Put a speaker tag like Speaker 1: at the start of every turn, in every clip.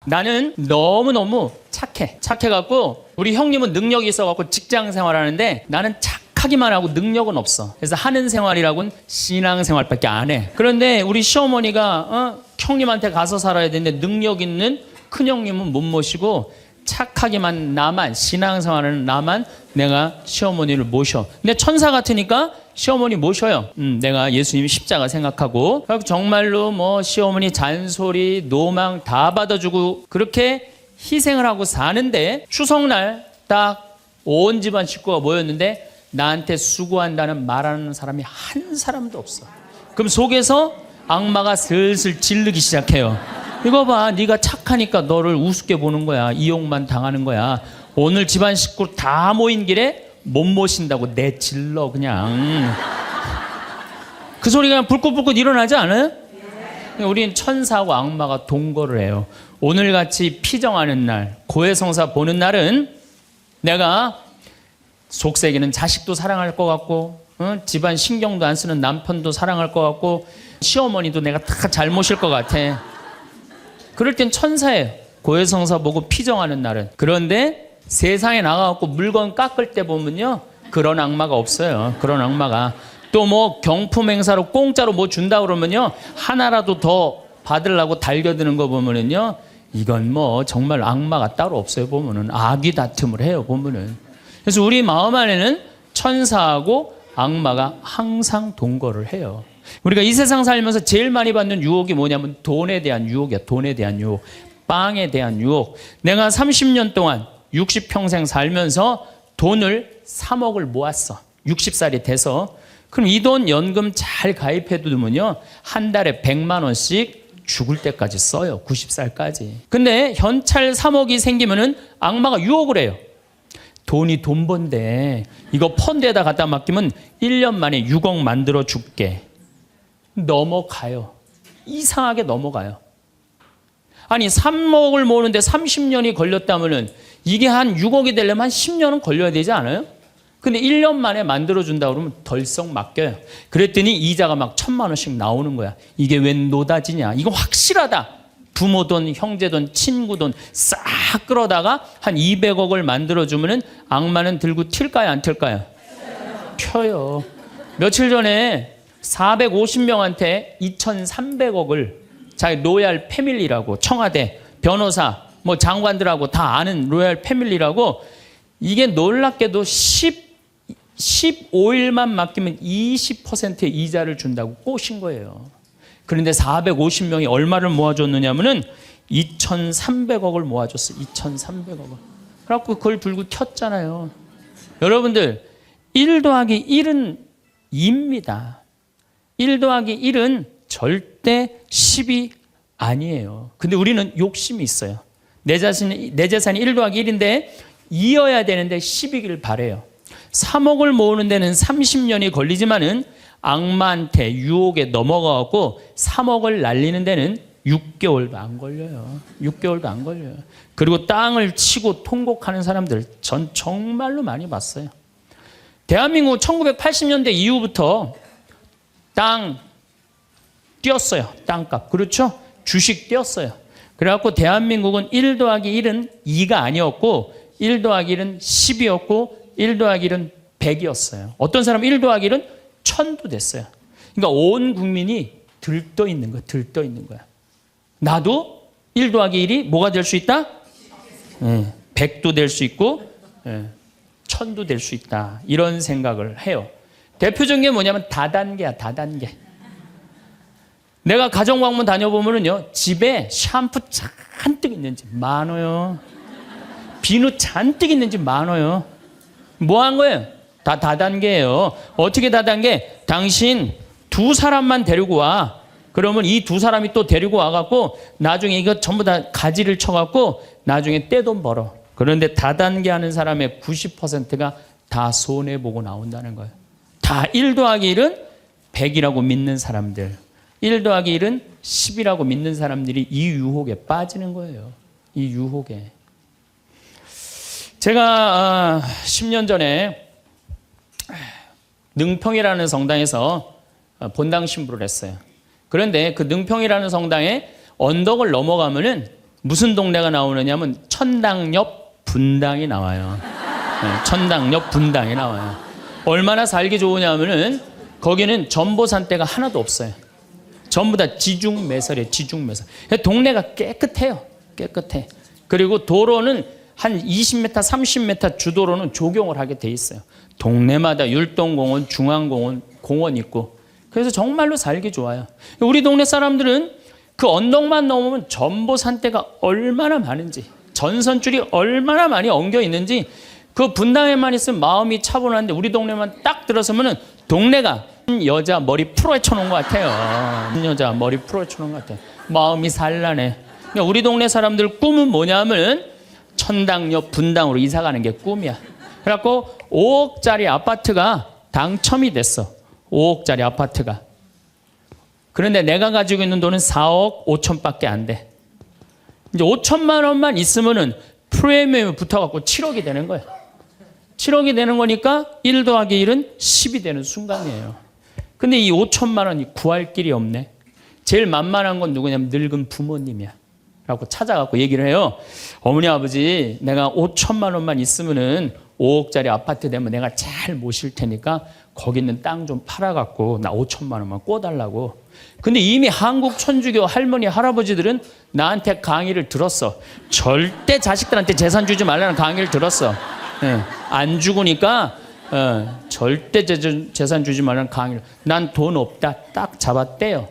Speaker 1: 나는 너무너무 착해갖고 우리 형님은 능력이 있어갖고 직장 생활하는데 나는 착하기만 하고 능력은 없어. 그래서 하는 생활이라고는 신앙생활밖에 안 해. 그런데 우리 시어머니가 형님한테 가서 살아야 되는데 능력 있는 큰형님은 못 모시고 착하기만 나만, 신앙생활하는 나만 내가 시어머니를 모셔. 근데 천사 같으니까 시어머니 모셔요. 내가 예수님이 십자가 생각하고 정말로 뭐 시어머니 잔소리, 노망 다 받아주고 그렇게 희생을 하고 사는데 추석날 딱 온 집안 식구가 모였는데 나한테 수고한다는 말하는 사람이 한 사람도 없어. 그럼 속에서 악마가 슬슬 질르기 시작해요. 이거 봐, 네가 착하니까 너를 우습게 보는 거야. 이용만 당하는 거야. 오늘 집안 식구 다 모인 길에 못 모신다고 내질러 그냥. 그 소리가 그냥 불꽃불꽃 일어나지 않아요? 우리는 천사하고 악마가 동거를 해요. 오늘같이 피정하는 날, 고해성사 보는 날은 내가 속세기는 자식도 사랑할 것 같고 집안 신경도 안 쓰는 남편도 사랑할 것 같고 시어머니도 내가 다 잘 모실 것 같아. 그럴 땐 천사예요. 고해성사 보고 피정하는 날은. 그런데 세상에 나가갖고 물건 깎을 때 보면요, 그런 악마가 없어요. 그런 악마가. 또 뭐 경품 행사로 공짜로 뭐 준다 그러면요, 하나라도 더 받으려고 달겨드는 거 보면은요, 이건 뭐 정말 악마가 따로 없어요. 보면은 악이 다툼을 해요. 보면은. 그래서 우리 마음 안에는 천사하고 악마가 항상 동거를 해요. 우리가 이 세상 살면서 제일 많이 받는 유혹이 뭐냐면 돈에 대한 유혹이야. 돈에 대한 유혹, 빵에 대한 유혹. 내가 30년 동안 60평생 살면서 돈을 3억을 모았어. 60살이 돼서. 그럼 이 돈 연금 잘 가입해 두면요, 한 달에 100만 원씩 죽을 때까지 써요. 90살까지. 근데 현찰 3억이 생기면은 악마가 유혹을 해요. 돈이 돈 번데 이거 펀드에다 갖다 맡기면 1년 만에 6억 만들어 줄게. 넘어가요. 이상하게 넘어가요. 아니 3억을 모으는데 30년이 걸렸다면은 이게 한 6억이 되려면 한 10년은 걸려야 되지 않아요? 근데 1년 만에 만들어준다 그러면 덜썩 맡겨요. 그랬더니 이자가 막 1,000만 원씩 나오는 거야. 이게 웬 노다지냐. 이거 확실하다. 부모 돈, 형제 돈, 친구 돈 싹 끌어다가 한 200억을 만들어주면은 악마는 들고 튈까요, 안 튈까요? 튀어요. 며칠 전에 450명한테 2,300억을 자기 로얄 패밀리라고, 청와대, 변호사, 뭐 장관들하고 다 아는 로얄 패밀리라고, 이게 놀랍게도 15일만 맡기면 20%의 이자를 준다고 꼬신 거예요. 그런데 450명이 얼마를 모아줬느냐면은 2,300억을 모아줬어. 2,300억을. 그래갖고 그걸 들고 튀었잖아요. 여러분들, 1 더하기 1은 2입니다. 1 더하기 1은 절대 10이 아니에요. 근데 우리는 욕심이 있어요. 내 재산이 1 더하기 1인데 2여야 되는데 10이길 바래요. 3억을 모으는 데는 30년이 걸리지만은 악마한테 유혹에 넘어가고 3억을 날리는 데는 6개월도 안 걸려요. 6개월도 안 걸려요. 그리고 땅을 치고 통곡하는 사람들 전 정말로 많이 봤어요. 대한민국 1980년대 이후부터 땅 뛰었어요. 땅값. 그렇죠? 주식 뛰었어요. 그래갖고 대한민국은 1 더하기 1은 2가 아니었고 1 더하기 1은 10이었고 1 더하기 1은 100이었어요. 어떤 사람은 1 더하기 1은 1000도 됐어요. 그러니까 온 국민이 들떠 있는 거야. 들떠 있는 거야. 나도 1 더하기 1이 뭐가 될 수 있다? 100도 될 수 있고 1000도 될 수 있다. 이런 생각을 해요. 대표적인 게 뭐냐면 다단계야. 다단계. 내가 가정방문 다녀보면요, 집에 샴푸 잔뜩 있는지 많아요. 비누 잔뜩 있는지 많아요. 뭐 한 거예요? 다 다단계예요. 어떻게 다단계? 당신 2 사람만 데리고 와. 그러면 이 2 사람이 또 데리고 와갖고 나중에 이거 전부 다 가지를 쳐갖고 나중에 떼돈 벌어. 그런데 다단계 하는 사람의 90%가 다 손해보고 나온다는 거예요. 다 1 더하기 1은 100이라고 믿는 사람들, 1 더하기 1은 10이라고 믿는 사람들이 이 유혹에 빠지는 거예요. 이 유혹에. 제가 10년 전에 능평이라는 성당에서 본당 신부를 했어요. 그런데 그 능평이라는 성당에 언덕을 넘어가면은 무슨 동네가 나오느냐면 천당 옆 분당이 나와요. 네, 천당 옆 분당이 나와요. 얼마나 살기 좋으냐면은 거기는 전보산대가 하나도 없어요. 전부 다 지중매설이에요. 지중매설. 동네가 깨끗해요. 깨끗해. 그리고 도로는 한 20m, 30m 주도로는 조경을 하게 돼 있어요. 동네마다 율동공원, 중앙공원, 공원 있고. 그래서 정말로 살기 좋아요. 우리 동네 사람들은 그 언덕만 넘으면 전보산대가 얼마나 많은지, 전선줄이 얼마나 많이 엉겨 있는지, 그 분당에만 있으면 마음이 차분한데 우리 동네만 딱 들어서면은 동네가 여자 머리 풀어헤쳐 놓은 것 같아요. 여자 머리 풀어헤쳐 놓은 것 같아요. 마음이 산란해. 그러니까 우리 동네 사람들 꿈은 뭐냐면 천당역 분당으로 이사 가는 게 꿈이야. 그래갖고 5억짜리 아파트가 당첨이 됐어. 5억짜리 아파트가. 그런데 내가 가지고 있는 돈은 4억 5천밖에 안 돼. 이제 5천만 원만 있으면은 프리미엄이 붙어갖고 7억이 되는 거야. 7억이 되는 거니까 1 더하기 1은 10이 되는 순간이에요. 근데 이 5천만 원이 구할 길이 없네. 제일 만만한 건 누구냐면 늙은 부모님이야. 라고 찾아갖고 얘기를 해요. 어머니 아버지 내가 5천만 원만 있으면은 5억짜리 아파트 되면 내가 잘 모실 테니까 거기 있는 땅 좀 팔아갖고 나 5천만 원만 꿔달라고. 근데 이미 한국 천주교 할머니 할아버지들은 나한테 강의를 들었어. 절대 자식들한테 재산 주지 말라는 강의를 들었어. 네. 안 죽으니까 절대 재산 주지 말라는 강의를. 난 돈 없다 딱 잡았대요.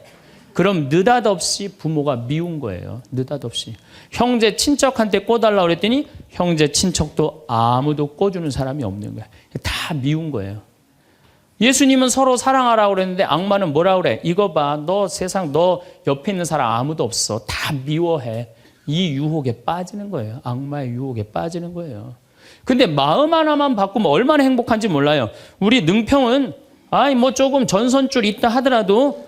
Speaker 1: 그럼 느닷없이 부모가 미운 거예요. 느닷없이. 형제 친척한테 꿔달라고 그랬더니 형제 친척도 아무도 꿔주는 사람이 없는 거야. 다 미운 거예요. 예수님은 서로 사랑하라고 그랬는데 악마는 뭐라고 그래? 이거 봐. 너 세상 너 옆에 있는 사람 아무도 없어. 다 미워해. 이 유혹에 빠지는 거예요. 악마의 유혹에 빠지는 거예요. 근데 마음 하나만 바꾸면 얼마나 행복한지 몰라요. 우리 능평은 뭐 조금 전선줄 있다 하더라도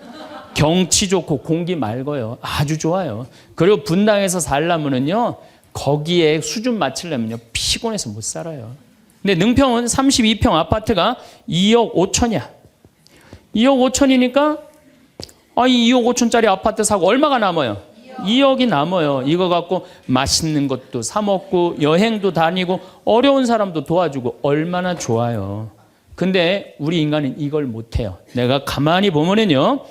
Speaker 1: 경치 좋고 공기 맑아요. 아주 좋아요. 그리고 분당에서 살려면은요, 거기에 수준 맞추려면요, 피곤해서 못 살아요. 근데 능평은 32평 아파트가 2억 5천이야. 2억 5천이니까, 이 2억 5천짜리 아파트 사고 얼마가 남아요? 2억이 남아요. 이거 갖고 맛있는 것도 사 먹고, 여행도 다니고, 어려운 사람도 도와주고, 얼마나 좋아요. 근데 우리 인간은 이걸 못해요. 내가 가만히 보면은요,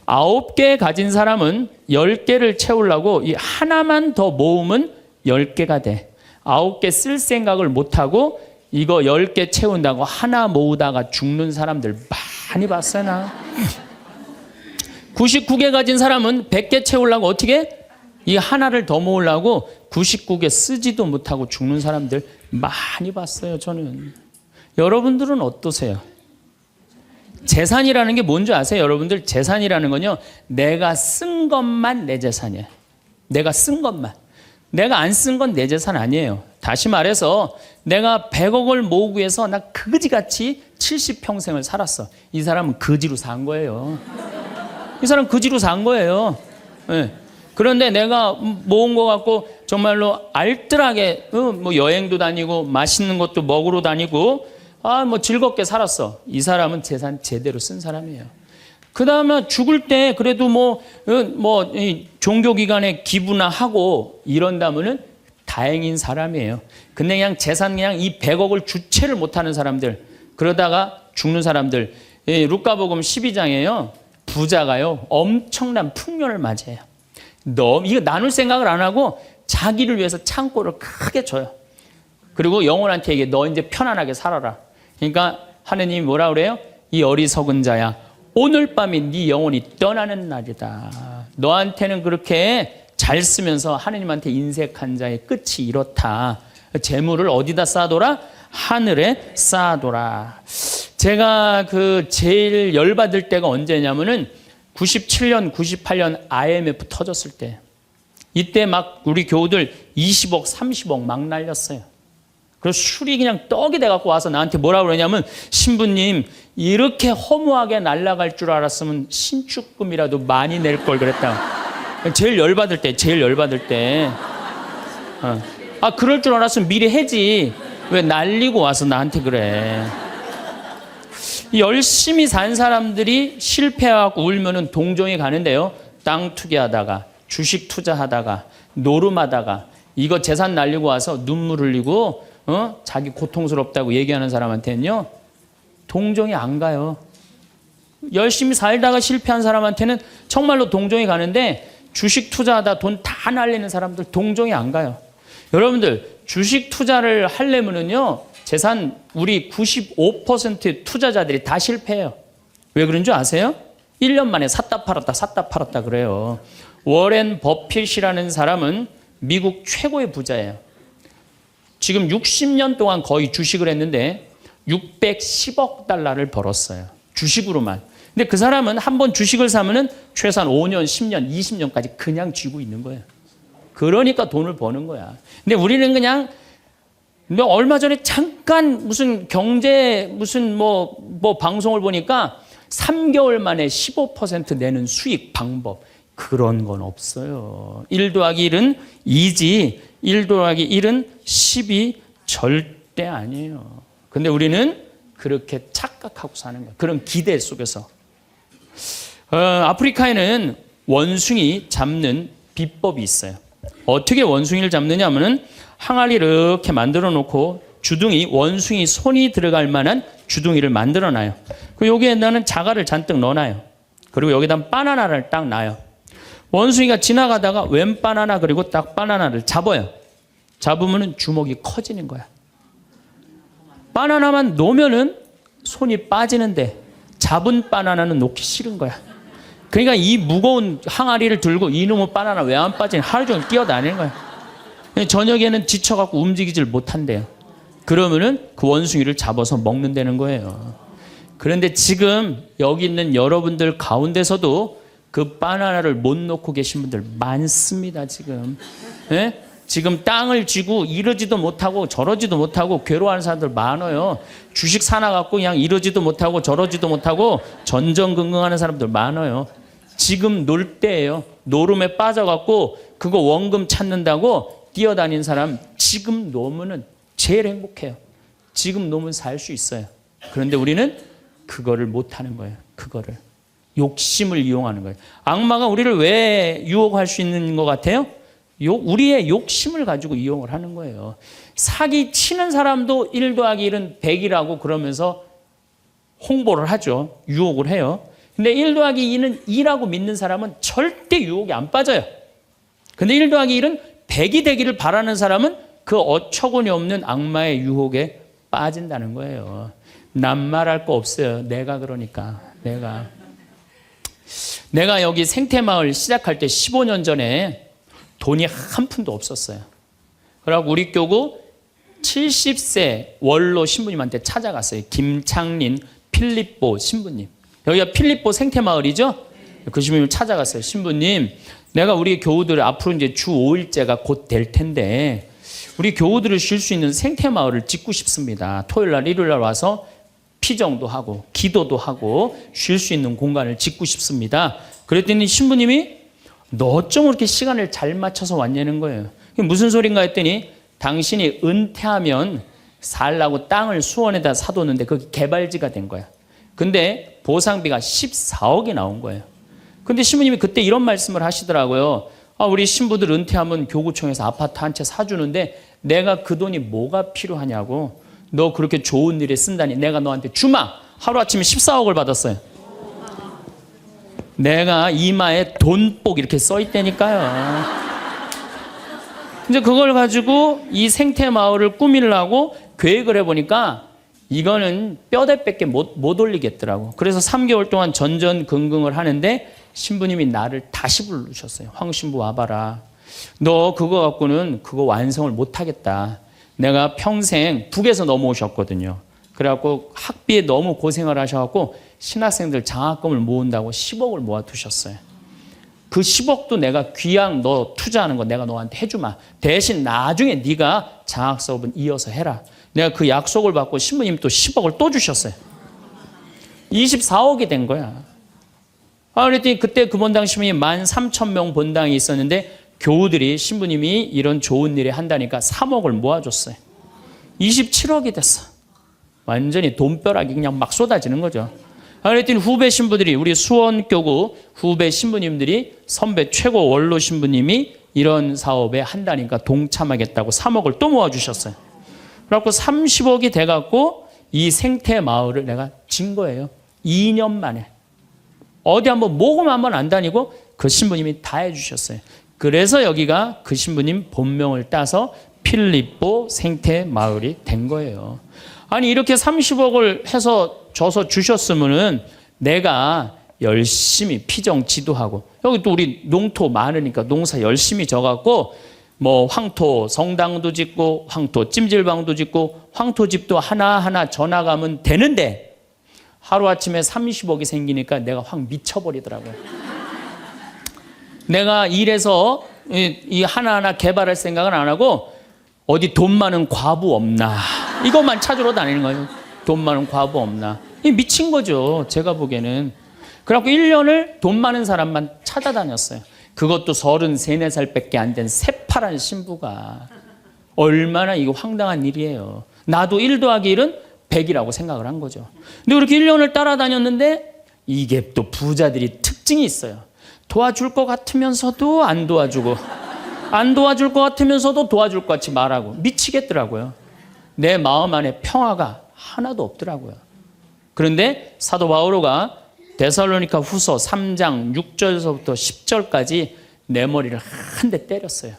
Speaker 1: 9개 가진 사람은 10개를 채우려고 이 하나만 더 모으면 10개가 돼. 9개 쓸 생각을 못하고 이거 10개 채운다고 하나 모으다가 죽는 사람들 많이 봤어요, 나. 99개 가진 사람은 100개 채우려고 어떻게? 이 하나를 더 모으려고 99개 쓰지도 못하고 죽는 사람들 많이 봤어요, 저는. 여러분들은 어떠세요? 재산이라는 게 뭔지 아세요? 여러분들 재산이라는 건요, 내가 쓴 것만 내 재산이에요. 내가 쓴 것만. 내가 안 쓴 건 내 재산 아니에요. 다시 말해서 내가 100억을 모으기 위해서 나 그지같이 70평생을 살았어. 이 사람은 거지로 산 거예요. 이 사람은 거지로 산 거예요. 네. 그런데 내가 모은 거 갖고 정말로 알뜰하게 뭐 여행도 다니고 맛있는 것도 먹으러 다니고 뭐 즐겁게 살았어. 이 사람은 재산 제대로 쓴 사람이에요. 그 다음에 죽을 때 그래도 이 종교기관에 기부나 하고 이런다면은 다행인 사람이에요. 근데 그냥 재산 그냥 이 100억을 주체를 못하는 사람들, 그러다가 죽는 사람들, 루카복음 12장에요. 부자가요, 엄청난 풍년을 맞이해요. 이거 나눌 생각을 안 하고 자기를 위해서 창고를 크게 줘요. 그리고 영혼한테 얘기해. 너 이제 편안하게 살아라. 그러니까 하느님이 뭐라 그래요? 이 어리석은 자야, 오늘 밤이 네 영혼이 떠나는 날이다. 너한테는 그렇게 잘 쓰면서 하느님한테 인색한 자의 끝이 이렇다. 재물을 어디다 쌓아둬라? 하늘에 쌓아둬라. 제가 제일 열받을 때가 언제냐면은 97년, 98년 IMF 터졌을 때. 이때 막 우리 교우들 20억, 30억 막 날렸어요. 그래서 술이 그냥 떡이 돼갖고 와서 나한테 뭐라 그러냐면, 신부님 이렇게 허무하게 날아갈 줄 알았으면 신축금이라도 많이 낼 걸 그랬다. 제일 열받을 때. 그럴 줄 알았으면 미리 해지. 왜 날리고 와서 나한테 그래. 열심히 산 사람들이 실패하고 울면은 동정이 가는데요. 땅 투기하다가, 주식 투자하다가, 노름하다가 이거 재산 날리고 와서 눈물 흘리고 자기 고통스럽다고 얘기하는 사람한테는요 동정이 안 가요. 열심히 살다가 실패한 사람한테는 정말로 동정이 가는데 주식 투자하다 돈 다 날리는 사람들 동정이 안 가요. 여러분들 주식 투자를 하려면은요 재산 우리 95% 투자자들이 다 실패해요. 왜 그런 줄 아세요? 1년 만에 샀다 팔았다 그래요. 워렌 버핏이라는 사람은 미국 최고의 부자예요. 지금 60년 동안 거의 주식을 했는데 610억 달러를 벌었어요. 주식으로만. 근데 그 사람은 한번 주식을 사면은 최소한 5년, 10년, 20년까지 그냥 쥐고 있는 거예요. 그러니까 돈을 버는 거야. 근데 우리는 그냥 얼마 전에 잠깐 무슨 경제 무슨 뭐 방송을 보니까 3개월 만에 15% 내는 수익 방법 그런 건 없어요. 1 더하기 1은 2지 1 더하기 1은 10이 절대 아니에요. 근데 우리는 그렇게 착각하고 사는 거예요. 그런 기대 속에서. 아프리카에는 원숭이 잡는 비법이 있어요. 어떻게 원숭이를 잡느냐 하면은 항아리 이렇게 만들어 놓고 주둥이 원숭이 손이 들어갈 만한 주둥이를 만들어 놔요. 그 여기에다는 자갈을 잔뜩 넣어 놔요. 그리고 여기다 바나나를 딱 놔요. 원숭이가 지나가다가 웬 바나나 그리고 딱 바나나를 잡아요. 잡으면은 주먹이 커지는 거야. 바나나만 놓으면은 손이 빠지는데 잡은 바나나는 놓기 싫은 거야. 그러니까 이 무거운 항아리를 들고 이놈의 바나나 왜 안 빠지냐 하루 종일 뛰어다니는 거야. 저녁에는 지쳐갖고 움직이질 못한대요. 그러면은 그 원숭이를 잡아서 먹는다는 거예요. 그런데 지금 여기 있는 여러분들 가운데서도 그 바나나를 못 놓고 계신 분들 많습니다. 지금. 네? 지금 땅을 쥐고 이러지도 못하고 저러지도 못하고 괴로워하는 사람들 많아요. 주식 사놔갖고 그냥 이러지도 못하고 저러지도 못하고 전전긍긍하는 사람들 많아요. 지금 놀 때예요. 노름에 빠져갖고 그거 원금 찾는다고 뛰어다니는 사람 지금 놓으면은 제일 행복해요. 지금 놓으면 살 수 있어요. 그런데 우리는 그거를 못하는 거예요. 그거를. 욕심을 이용하는 거예요. 악마가 우리를 왜 유혹할 수 있는 것 같아요? 우리의 욕심을 가지고 이용을 하는 거예요. 사기 치는 사람도 1 더하기 1은 100이라고 그러면서 홍보를 하죠. 유혹을 해요. 근데 1 더하기 2는 2라고 믿는 사람은 절대 유혹이 안 빠져요. 근데 1 더하기 1은 100이 되기를 바라는 사람은 그 어처구니 없는 악마의 유혹에 빠진다는 거예요. 난 말할 거 없어요. 내가 그러니까. 내가 여기 생태마을 시작할 때 15년 전에 돈이 한 푼도 없었어요. 그래갖고 우리 교구 70세 원로 신부님한테 찾아갔어요. 김창린 필립보 신부님. 여기가 필립보 생태마을이죠? 그 신부님을 찾아갔어요. 신부님, 내가 우리 교우들 앞으로 이제 주 5일째가 곧 될 텐데 우리 교우들을 쉴 수 있는 생태마을을 짓고 싶습니다. 토요일날 일요일날 와서 피정도 하고 기도도 하고 쉴 수 있는 공간을 짓고 싶습니다. 그랬더니 신부님이 너 어쩜 그렇게 시간을 잘 맞춰서 왔냐는 거예요. 무슨 소린가 했더니 당신이 은퇴하면 살라고 땅을 수원에다 사뒀는데 그게 개발지가 된 거야. 근데 보상비가 14억이 나온 거예요. 근데 신부님이 그때 이런 말씀을 하시더라고요. 우리 신부들 은퇴하면 교구청에서 아파트 한 채 사주는데 내가 그 돈이 뭐가 필요하냐고. 너 그렇게 좋은 일에 쓴다니 내가 너한테 주마. 하루아침에 14억을 받았어요. 내가 이마에 돈복 이렇게 써 있다니까요. 이제 그걸 가지고 이 생태마을을 꾸미려고 계획을 해보니까 이거는 뼈대밖에 못 올리겠더라고. 그래서 3개월 동안 전전긍긍을 하는데 신부님이 나를 다시 부르셨어요. 황 신부 와봐라. 너 그거 갖고는 그거 완성을 못하겠다. 내가 평생 북에서 넘어오셨거든요. 그래갖고 학비에 너무 고생을 하셔갖고 신학생들 장학금을 모은다고 10억을 모아두셨어요. 그 10억도 내가 귀양 너 투자하는 거 내가 너한테 해주마. 대신 나중에 네가 장학 사업은 이어서 해라. 내가 그 약속을 받고 신부님 또 10억을 또 주셨어요. 24억이 된 거야. 그랬더니 그때 그 본당 신부님이 13,000명 본당이 있었는데 교우들이 신부님이 이런 좋은 일에 한다니까 3억을 모아줬어요. 27억이 됐어. 완전히 돈벼락이 그냥 막 쏟아지는 거죠. 그랬더니 후배 신부들이 우리 수원교구 후배 신부님들이 선배 최고 원로 신부님이 이런 사업에 한다니까 동참하겠다고 3억을 또 모아주셨어요. 그래갖고 30억이 돼갖고 이 생태 마을을 내가 진 거예요. 2년 만에. 어디 한번 모금 한번 안 다니고 그 신부님이 다 해주셨어요. 그래서 여기가 그 신부님 본명을 따서 필리포 생태 마을이 된 거예요. 아니 이렇게 30억을 해서 줘서 주셨으면은 내가 열심히 피정 지도하고 여기 또 우리 농토 많으니까 농사 열심히 져갖고 뭐 황토 성당도 짓고 황토 찜질방도 짓고 황토집도 하나하나 져나가면 되는데 하루아침에 30억이 생기니까 내가 확 미쳐버리더라고요. 내가 일해서 이 하나하나 개발할 생각은 안 하고 어디 돈 많은 과부 없나 이것만 찾으러 다니는 거예요. 돈 많은 과부 없나. 이 미친 거죠. 제가 보기에는. 그래갖고 1년을 돈 많은 사람만 찾아다녔어요. 그것도 33, 4살밖에 안 된 새파란 신부가. 얼마나 이거 황당한 일이에요. 나도 1 더하기 1은 100이라고 생각을 한 거죠. 근데 그렇게 1년을 따라다녔는데 이게 또 부자들이 특징이 있어요. 도와줄 것 같으면서도 안 도와주고 안 도와줄 것 같으면서도 도와줄 것 같이 말하고 미치겠더라고요. 내 마음 안에 평화가 하나도 없더라고요. 그런데 사도 바오로가 데살로니가 후서 3장 6절서부터 10절까지 내 머리를 한 대 때렸어요.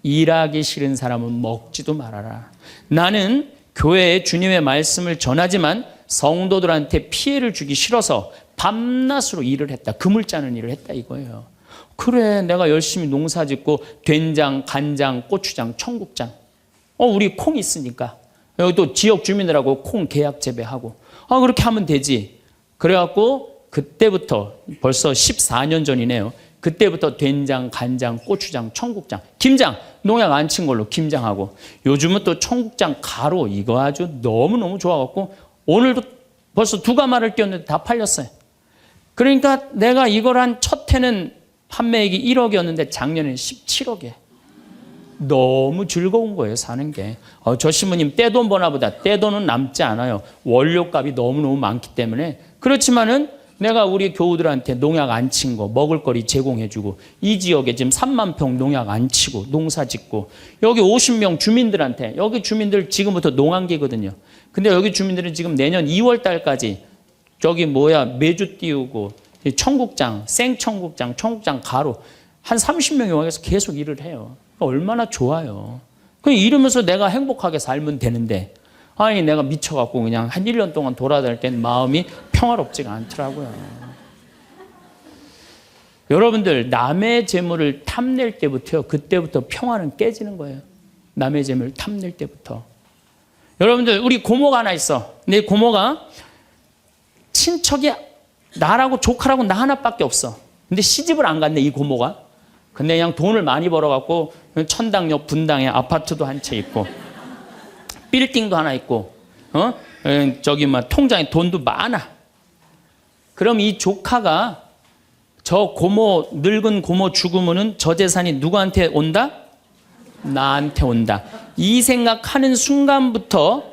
Speaker 1: 일하기 싫은 사람은 먹지도 말아라. 나는 교회에 주님의 말씀을 전하지만 성도들한테 피해를 주기 싫어서 밤낮으로 일을 했다. 금을 짜는 일을 했다 이거예요. 그래 내가 열심히 농사 짓고 된장, 간장, 고추장, 청국장 우리 콩 있으니까 여기 또 지역 주민들하고 콩 계약 재배하고 그렇게 하면 되지. 그래갖고 그때부터 벌써 14년 전이네요. 그때부터 된장, 간장, 고추장, 청국장, 김장 농약 안 친 걸로 김장하고 요즘은 또 청국장 가루 이거 아주 너무너무 좋아갖고 오늘도 벌써 2가마를 띄웠는데 다 팔렸어요. 그러니까 내가 이걸 한 첫 해는 판매액이 1억이었는데 작년에는 17억이에요. 너무 즐거운 거예요 사는 게. 저 신부님 떼돈 버나 보다. 떼돈은 남지 않아요. 원료값이 너무너무 많기 때문에. 그렇지만은 내가 우리 교우들한테 농약 안 친 거 먹을거리 제공해주고 이 지역에 지금 3만 평 농약 안 치고 농사 짓고 여기 50명 주민들한테 여기 주민들 지금부터 농한기거든요. 근데 여기 주민들은 지금 내년 2월 달까지 저기 메주 띄우고 청국장, 생청국장, 청국장 가루 한 30명이 와서 계속 일을 해요. 얼마나 좋아요. 이러면서 내가 행복하게 살면 되는데 아니 내가 미쳐갖고 그냥 한 1년 동안 돌아다닐 땐 마음이 평화롭지가 않더라고요. 여러분들 남의 재물을 탐낼 때부터요. 그때부터 평화는 깨지는 거예요. 남의 재물을 탐낼 때부터. 여러분들 우리 고모가 하나 있어. 내 고모가 친척이 나라고 조카라고 나 하나밖에 없어. 근데 시집을 안 갔네 이 고모가. 근데 그냥 돈을 많이 벌어갖고 천당역 분당에 아파트도 한 채 있고 빌딩도 하나 있고 저기 통장에 돈도 많아. 그럼 이 조카가 저 고모 늙은 고모 죽으면은 저 재산이 누구한테 온다? 나한테 온다. 이 생각하는 순간부터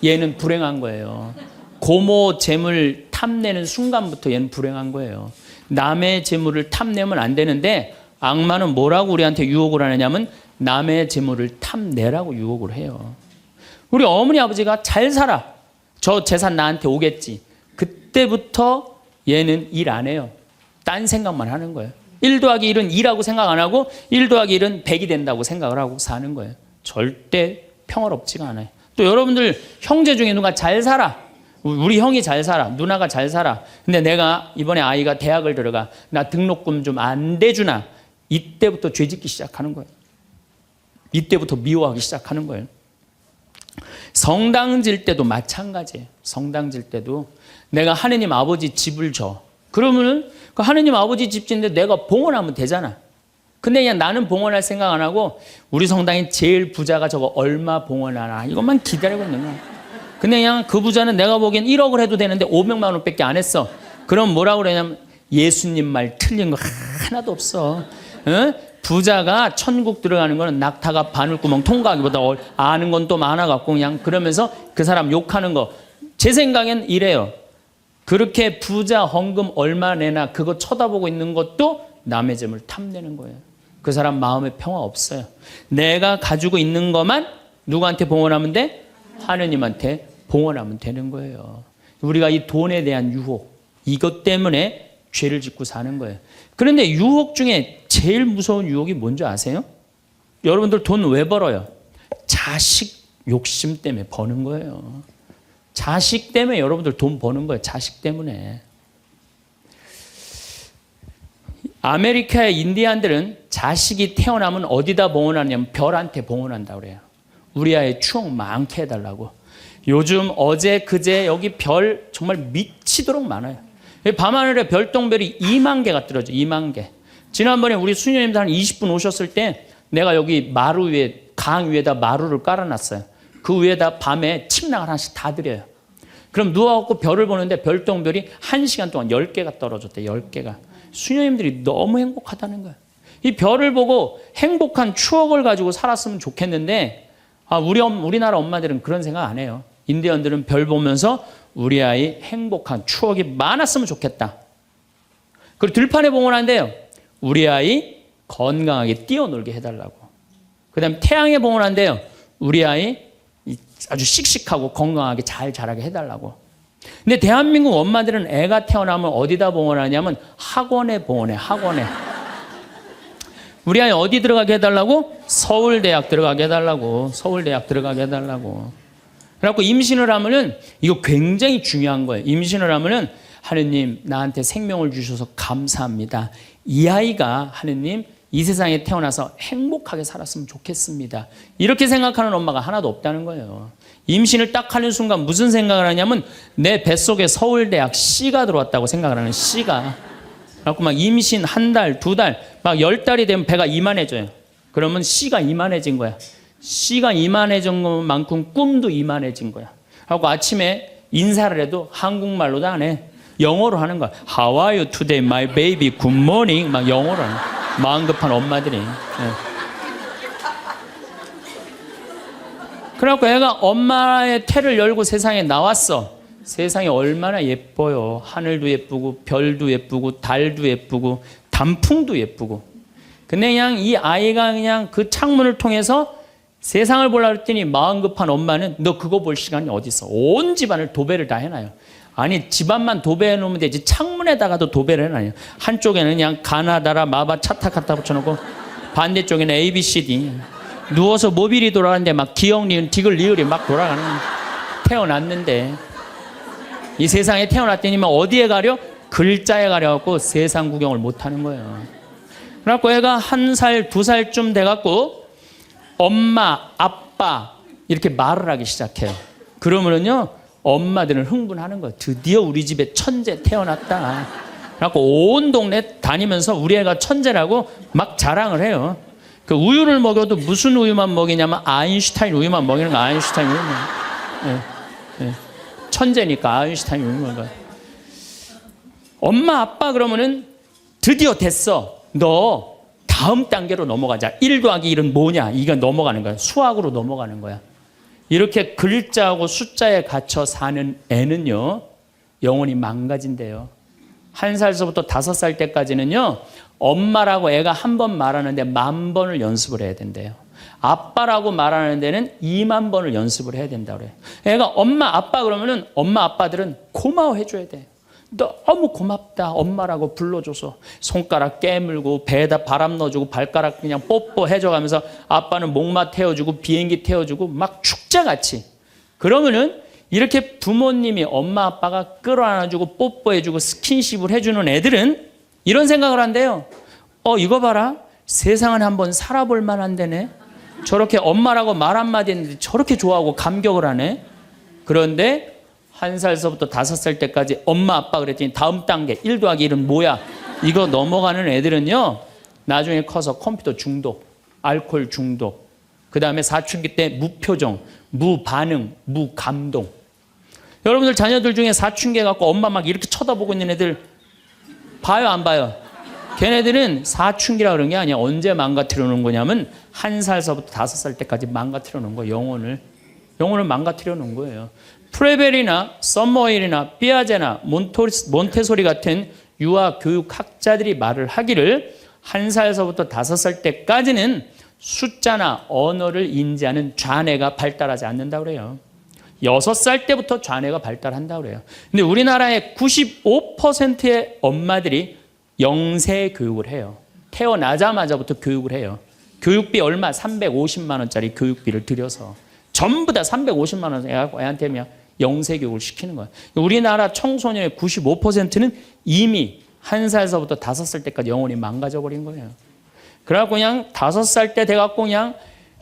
Speaker 1: 얘는 불행한 거예요. 고모 재물 탐내는 순간부터 얘는 불행한 거예요. 남의 재물을 탐내면 안 되는데 악마는 뭐라고 우리한테 유혹을 하느냐면 남의 재물을 탐내라고 유혹을 해요. 우리 어머니 아버지가 잘 살아. 저 재산 나한테 오겠지. 그때부터 얘는 일 안 해요. 딴 생각만 하는 거예요. 1 더하기 1은 2라고 생각 안 하고 1 더하기 1은 100이 된다고 생각을 하고 사는 거예요. 절대 평화롭지가 않아요. 또 여러분들 형제 중에 누가 잘 살아. 우리 형이 잘 살아. 누나가 잘 살아. 근데 내가 이번에 아이가 대학을 들어가. 나 등록금 좀 안 대주나. 이때부터 죄짓기 시작하는 거예요. 이때부터 미워하기 시작하는 거예요. 성당 질 때도 마찬가지예요. 성당 질 때도 내가 하느님 아버지 집을 줘. 그러면은 그 하느님 아버지 집 짓는데 내가 봉헌하면 되잖아. 근데 그냥 나는 봉헌할 생각 안 하고 우리 성당에 제일 부자가 저거 얼마 봉헌하나 이것만 기다리고 있는 거야. 근데 그냥 그 부자는 내가 보기엔 1억을 해도 되는데 500만 원밖에 안 했어. 그럼 뭐라고 그러냐면 예수님 말 틀린 거 하나도 없어. 응? 부자가 천국 들어가는 거는 낙타가 바늘구멍 통과하기보다 아는 건 또 많아갖고 그냥 그러면서 그 사람 욕하는 거. 제 생각엔 이래요. 그렇게 부자 헌금 얼마 내나 그거 쳐다보고 있는 것도 남의 재물 탐내는 거예요. 그 사람 마음에 평화 없어요. 내가 가지고 있는 것만 누구한테 봉헌하면 돼? 하느님한테 봉헌하면 되는 거예요. 우리가 이 돈에 대한 유혹, 이것 때문에 죄를 짓고 사는 거예요. 그런데 유혹 중에 제일 무서운 유혹이 뭔지 아세요? 여러분들 돈 왜 벌어요? 자식 욕심 때문에 버는 거예요. 자식 때문에 여러분들 돈 버는 거예요. 자식 때문에. 아메리카의 인디안들은 자식이 태어나면 어디다 봉헌하냐면 별한테 봉헌한다고 그래요. 우리 아이 추억 많게 해달라고. 요즘 어제 그제 여기 별 정말 미치도록 많아요. 밤하늘에 별똥별이 2만 개가 떨어져. 2만 개. 지난번에 우리 수녀님들 한 20분 오셨을 때 내가 여기 마루 위에, 강 위에다 마루를 깔아놨어요. 그 위에다 밤에 침낭을 하나씩 다 드려요. 그럼 누워갖고 별을 보는데 별똥별이 1시간 동안 10개가 떨어졌대. 10개가. 수녀님들이 너무 행복하다는 거예요. 이 별을 보고 행복한 추억을 가지고 살았으면 좋겠는데 우리나라 엄마들은 그런 생각 안 해요. 인디언들은 별 보면서 우리 아이 행복한 추억이 많았으면 좋겠다. 그리고 들판에 봉헌한대요. 우리 아이 건강하게 뛰어놀게 해달라고. 그 다음에 태양에 봉헌한대요. 우리 아이 아주 씩씩하고 건강하게 잘 자라게 해달라고. 근데 대한민국 엄마들은 애가 태어나면 어디다 봉헌하냐면 학원에 봉헌해. 학원에. 우리 아이 어디 들어가게 해달라고? 서울대학 들어가게 해달라고. 서울대학 들어가게 해달라고. 그래갖고 임신을 하면은 이거 굉장히 중요한 거예요. 임신을 하면은 하느님 나한테 생명을 주셔서 감사합니다. 이 아이가 하느님 이 세상에 태어나서 행복하게 살았으면 좋겠습니다. 이렇게 생각하는 엄마가 하나도 없다는 거예요. 임신을 딱 하는 순간 무슨 생각을 하냐면 내 뱃속에 서울대학 C가 들어왔다고 생각을 하는 C가. 그래갖고 막 임신 한 달, 두 달, 막 10달이 되면 배가 이만해져요. 그러면 C가 이만해진 거야. C가 이만해진 것만큼 꿈도 이만해진 거야. 하고 아침에 인사를 해도 한국말로도 안 해. 영어로 하는 거야. How are you today, my baby? Good morning. 막 영어로 하는 거야. 마음 급한 엄마들이. 네. 그래갖고 애가 엄마의 태를 열고 세상에 나왔어. 세상이 얼마나 예뻐요. 하늘도 예쁘고 별도 예쁘고 달도 예쁘고 단풍도 예쁘고. 근데 그냥 이 아이가 그냥 그 창문을 통해서 세상을 보려고 했더니 마음 급한 엄마는 너 그거 볼 시간이 어디 있어. 온 집안을 도배를 다 해놔요. 아니 집안만 도배해 놓으면 되지 창문에다가도 도배를 해놔요. 한쪽에는 그냥 가나다라 마바 차타카타 붙여놓고 반대쪽에는 ABCD. 누워서 모빌이 돌아가는데 막 기억 니은 디귿 리을이 막 돌아가는. 태어났는데 이 세상에 태어났더니만 어디에 가려? 글자에 가려갖고 세상 구경을 못하는 거예요. 그래갖고 애가 1살, 2살쯤 돼갖고 엄마, 아빠 이렇게 말을 하기 시작해요. 그러면은요 엄마들은 흥분하는 거예요. 드디어 우리 집에 천재 태어났다. 그래갖고 온 동네 다니면서 우리 애가 천재라고 막 자랑을 해요. 그 우유를 먹여도 무슨 우유만 먹이냐면 아인슈타인 우유만 먹이는 거. 아인슈타인 우유만. 네, 네. 천재니까 아인슈타인 우유만 먹어요. 엄마 아빠 그러면은 드디어 됐어. 너 다음 단계로 넘어가자. 1 더하기 1은 뭐냐? 이거 넘어가는 거야. 수학으로 넘어가는 거야. 이렇게 글자하고 숫자에 갇혀 사는 애는요 영혼이 망가진대요. 1살서부터 5살 때까지는요 엄마라고 애가 한 번 말하는데 10,000번을 연습을 해야 된대요. 아빠라고 말하는 데는 20,000번을 연습을 해야 된다고 그래요. 애가 엄마 아빠 그러면은 엄마 아빠들은 고마워해 줘야 돼. 너무 고맙다 엄마라고 불러줘서. 손가락 깨물고 배에다 바람 넣어주고 발가락 그냥 뽀뽀해줘가면서 아빠는 목마 태워주고 비행기 태워주고 막 축제같이. 그러면은 이렇게 부모님이 엄마 아빠가 끌어안아주고 뽀뽀해주고 스킨십을 해주는 애들은 이런 생각을 한대요. 이거 봐라. 세상은 한번 살아볼 만한 데네. 저렇게 엄마라고 말 한마디 했는데 저렇게 좋아하고 감격을 하네. 그런데 1살서부터 5살 때까지 엄마 아빠 그랬더니 다음 단계 1 더하기 1은 뭐야? 이거 넘어가는 애들은요 나중에 커서 컴퓨터 중독, 알코올 중독, 그 다음에 사춘기 때 무표정, 무반응, 무감동. 여러분들 자녀들 중에 사춘기 갖고 엄마 막 이렇게 쳐다보고 있는 애들 봐요 안 봐요? 걔네들은 사춘기라 그런 게 아니야. 언제 망가뜨려 놓은 거냐면 1살서부터 5살 때까지 망가뜨려 놓은 거예요. 영혼을 망가뜨려 놓은 거예요. 프레벨이나 썸머힐이나 삐아제나 몬테소리 같은 유아 교육학자들이 말을 하기를 1살서부터 5살 때까지는 숫자나 언어를 인지하는 좌뇌가 발달하지 않는다고 그래요. 6살 때부터 좌뇌가 발달한다고 그래요. 근데 우리나라의 95%의 엄마들이 영세 교육을 해요. 태어나자마자부터 교육을 해요. 교육비 얼마? 350만 원짜리 교육비를 들여서 전부 다 350만 원 애한테 그냥 영세 교육을 시키는 거예요. 우리나라 청소년의 95%는 이미 1살서부터 5살 때까지 영혼이 망가져 버린 거예요. 그래갖고 그냥 5살 때 돼갖고 그냥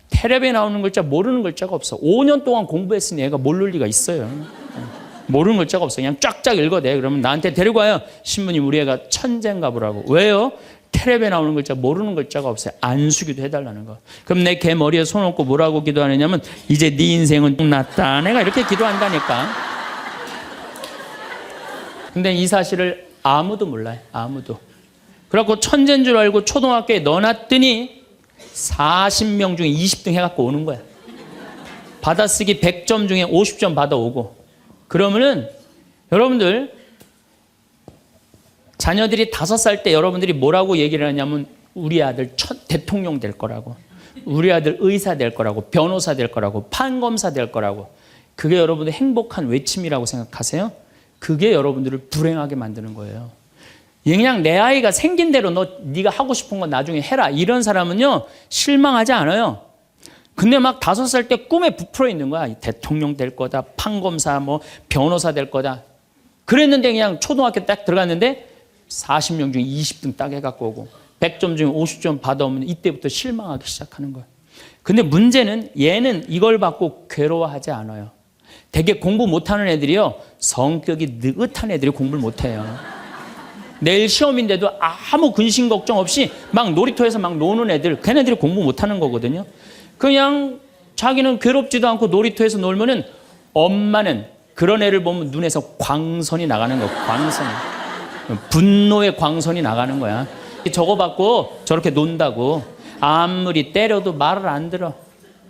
Speaker 1: 텔레비에 나오는 글자 모르는 글자가 없어. 5년 동안 공부했으니 얘가 모를 리가 있어요. 모르는 글자가 없어. 그냥 쫙쫙 읽어대. 그러면 나한테 데리고 와요. 신부님 우리 애가 천재인가 보라고. 왜요? 텔레비에 나오는 글자 모르는 글자가 없어요. 안수기도 해달라는 거. 그럼 내 개 머리에 손 얹고 뭐라고 기도하느냐면 이제 네 인생은 끝났다. 내가 이렇게 기도한다니까. 근데 이 사실을 아무도 몰라요. 아무도. 그래갖고 천재인 줄 알고 초등학교에 넣어놨더니 40명 중에 20등 해갖고 오는 거야. 받아쓰기 100점 중에 50점 받아오고. 그러면은 여러분들 자녀들이 5살 때 여러분들이 뭐라고 얘기를 하냐면 우리 아들 대통령 될 거라고, 우리 아들 의사 될 거라고, 변호사 될 거라고, 판검사 될 거라고. 그게 여러분들 행복한 외침이라고 생각하세요? 그게 여러분들을 불행하게 만드는 거예요. 그냥 내 아이가 생긴 대로 네가 하고 싶은 건 나중에 해라. 이런 사람은요 실망하지 않아요. 근데 막 5살 때 꿈에 부풀어 있는 거야. 대통령 될 거다, 판검사, 뭐 변호사 될 거다. 그랬는데 그냥 초등학교 딱 들어갔는데 40명 중에 20등 딱 해갖고 오고 100점 중에 50점 받아오면 이때부터 실망하기 시작하는 거야. 근데 문제는 얘는 이걸 받고 괴로워하지 않아요. 되게 공부 못하는 애들이요 성격이 느긋한 애들이 공부를 못해요. 내일 시험인데도 아무 근심 걱정 없이 막 놀이터에서 막 노는 애들, 걔네들이 공부 못하는 거거든요. 그냥 자기는 괴롭지도 않고 놀이터에서 놀면은 엄마는 그런 애를 보면 눈에서 광선이 나가는 거야. 광선이. 분노의 광선이 나가는 거야. 저거 받고 저렇게 논다고 아무리 때려도 말을 안 들어.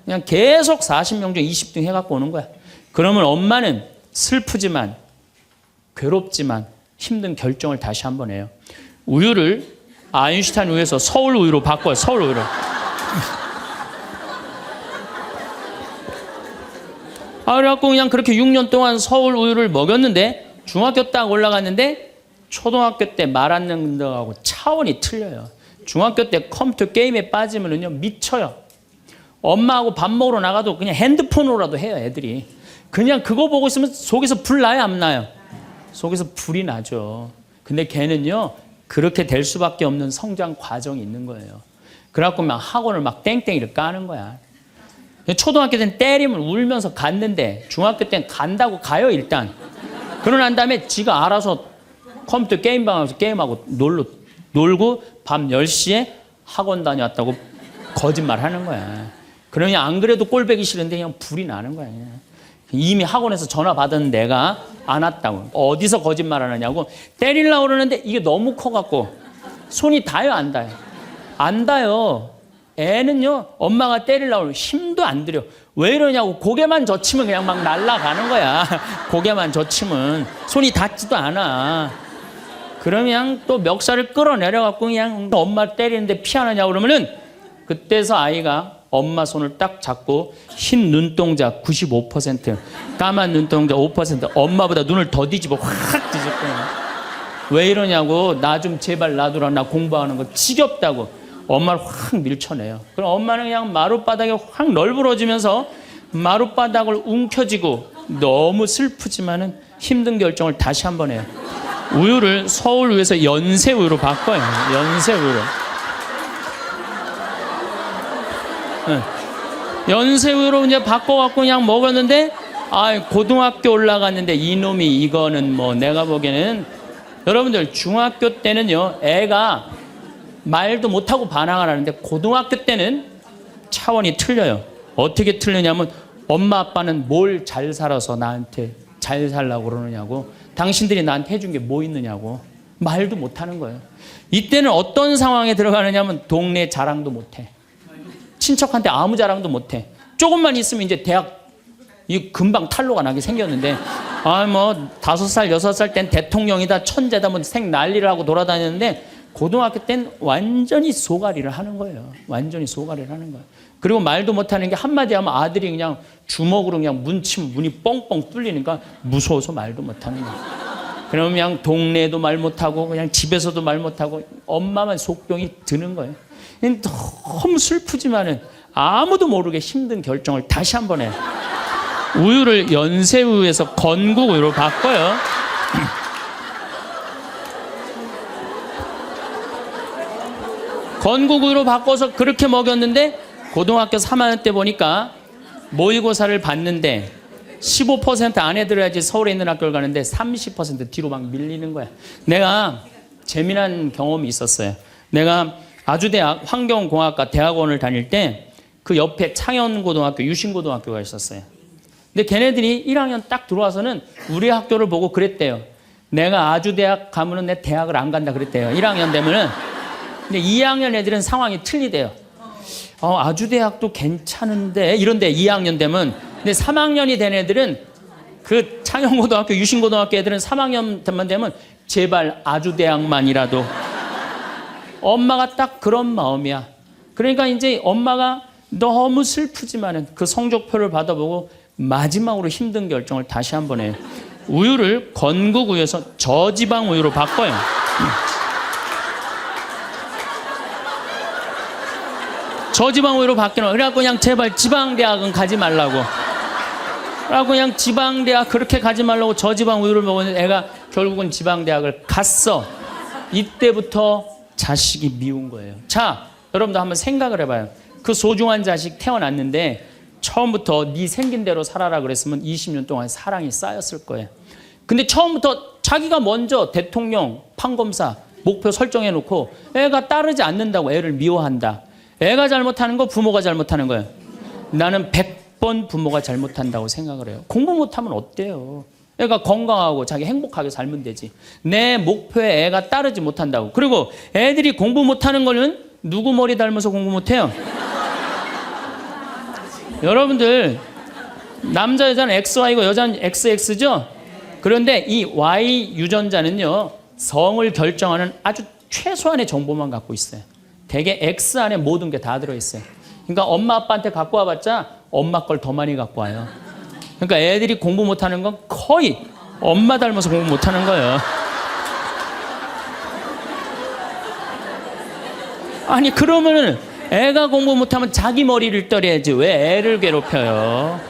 Speaker 1: 그냥 계속 40명 중에 20등 해갖고 오는 거야. 그러면 엄마는 슬프지만 괴롭지만 힘든 결정을 다시 한번 해요. 우유를 아인슈타인 우유에서 서울 우유로 바꿔요. 서울 우유로. 그래갖고 그냥 그렇게 6년 동안 서울 우유를 먹였는데 중학교 딱 올라갔는데 초등학교 때 말 안 듣는 거하고 차원이 틀려요. 중학교 때 컴퓨터 게임에 빠지면은요 미쳐요. 엄마하고 밥 먹으러 나가도 그냥 핸드폰으로라도 해요. 애들이. 그냥 그거 보고 있으면 속에서 불 나요? 안 나요? 속에서 불이 나죠. 근데 걔는요 그렇게 될 수밖에 없는 성장 과정이 있는 거예요. 그래갖고 막 학원을 막 땡땡이를 까는 거야. 초등학교 때는 때리면 울면서 갔는데 중학교 때는 간다고 가요 일단. 그러고 난 다음에 지가 알아서 컴퓨터 게임방 가서 게임하고 놀고 밤 10시에 학원 다녀왔다고 거짓말 하는 거야. 그러니 안 그래도 꼴보기 싫은데 그냥 불이 나는 거야. 그냥. 이미 학원에서 전화 받은 내가 안 왔다고. 어디서 거짓말 하느냐고. 때리려고 그러는데 이게 너무 커갖고 손이 닿아요 안 닿아요? 안 닿아요. 애는요 엄마가 때리려고 하면 힘도 안 들여. 왜 이러냐고. 고개만 젖히면 그냥 막 날아가는 거야. 고개만 젖히면 손이 닿지도 않아. 그러면 또 멱살을 끌어내려갖고 그냥 엄마 때리는데 피하느냐고 그러면은 그때서 아이가 엄마 손을 딱 잡고 흰 눈동자 95%, 까만 눈동자 5%, 엄마보다 눈을 더 뒤집어 확 뒤집고. 왜 이러냐고. 나 좀 제발 놔두라. 나 공부하는 거 지겹다고. 엄마를 확 밀쳐내요. 그럼 엄마는 그냥 마룻바닥에 확 널브러지면서 마룻바닥을 움켜쥐고 너무 슬프지만은 힘든 결정을 다시 한번 해요. 우유를 서울 우유에서 연세 우유로 바꿔요. 연세 우유로. 연세 우유로 이제 바꿔갖고 그냥 먹었는데 고등학교 올라갔는데 이놈이 이거는 뭐 내가 보기에는 여러분들 중학교 때는요 애가 말도 못하고 반항을 하는데 고등학교 때는 차원이 틀려요. 어떻게 틀리냐면 엄마 아빠는 뭘 잘 살아서 나한테 잘 살라고 그러느냐고. 당신들이 나한테 해준 게 뭐 있느냐고. 말도 못하는 거예요. 이때는 어떤 상황에 들어가느냐면 동네 자랑도 못해. 친척한테 아무 자랑도 못해. 조금만 있으면 이제 대학 금방 탈로가 나게 생겼는데 5살 6살 땐 대통령이다 천재다 뭐 생 난리를 하고 돌아다녔는데 고등학교 땐 완전히 소가리를 하는 거예요. 완전히 소가리를 하는 거예요. 그리고 말도 못하는 게 한마디 하면 아들이 그냥 주먹으로 그냥 문치면 문이 뻥뻥 뚫리니까 무서워서 말도 못하는 거예요. 그러면 그냥 동네에도 말 못하고 그냥 집에서도 말 못하고 엄마만 속병이 드는 거예요. 너무 슬프지만은 아무도 모르게 힘든 결정을 다시 한 번 해요. 우유를 연세우유에서 건국우유로 바꿔요. 건국우유로 바꿔서 그렇게 먹였는데 고등학교 3학년 때 보니까 모의고사를 봤는데 15% 안에 들어야지 서울에 있는 학교를 가는데 30% 뒤로 막 밀리는 거야. 내가 재미난 경험이 있었어요. 내가 아주대학 환경공학과 대학원을 다닐 때 그 옆에 창현고등학교, 유신고등학교가 있었어요. 근데 걔네들이 1학년 딱 들어와서는 우리 학교를 보고 그랬대요. 내가 아주대학 가면은 내 대학을 안 간다 그랬대요. 1학년 되면은. 근데 2학년 애들은 상황이 틀리대요. 아주대학도 괜찮은데 이런데 2학년 되면. 근데 3학년이 된 애들은 그 창현고등학교, 유신고등학교 애들은 3학년만 되면 제발 아주대학만이라도. 엄마가 딱 그런 마음이야. 그러니까 이제 엄마가 너무 슬프지만은 그 성적표를 받아보고 마지막으로 힘든 결정을 다시 한 번 해요. 우유를 건국우유에서 저지방 우유로 바꿔요. 저지방 우유로 바뀌는. 그래갖고 그냥 제발 지방대학은 가지 말라고. 그래갖고 그냥 지방대학 그렇게 가지 말라고 저지방 우유를 먹었는데 애가 결국은 지방대학을 갔어. 이때부터 자식이 미운 거예요. 자, 여러분도 한번 생각을 해봐요. 그 소중한 자식 태어났는데 처음부터 네 생긴 대로 살아라 그랬으면 20년 동안 사랑이 쌓였을 거예요. 근데 처음부터 자기가 먼저 대통령, 판검사 목표 설정해놓고 애가 따르지 않는다고 애를 미워한다. 애가 잘못하는 거 부모가 잘못하는 거예요. 나는 100번 부모가 잘못한다고 생각을 해요. 공부 못하면 어때요? 애가 건강하고 자기 행복하게 살면 되지. 내 목표에 애가 따르지 못한다고. 그리고 애들이 공부 못하는 거는 누구 머리 닮아서 공부 못해요? 여러분들 남자 여자는 XY고 여자는 XX죠? 그런데 이 Y 유전자는요 성을 결정하는 아주 최소한의 정보만 갖고 있어요. 대개 X 안에 모든 게 다 들어있어요. 그러니까 엄마 아빠한테 갖고 와봤자 엄마 걸 더 많이 갖고 와요. 그러니까 애들이 공부 못하는 건 거의 엄마 닮아서 공부 못하는 거예요. 아니 그러면은 애가 공부 못하면 자기 머리를 떨어야지 왜 애를 괴롭혀요?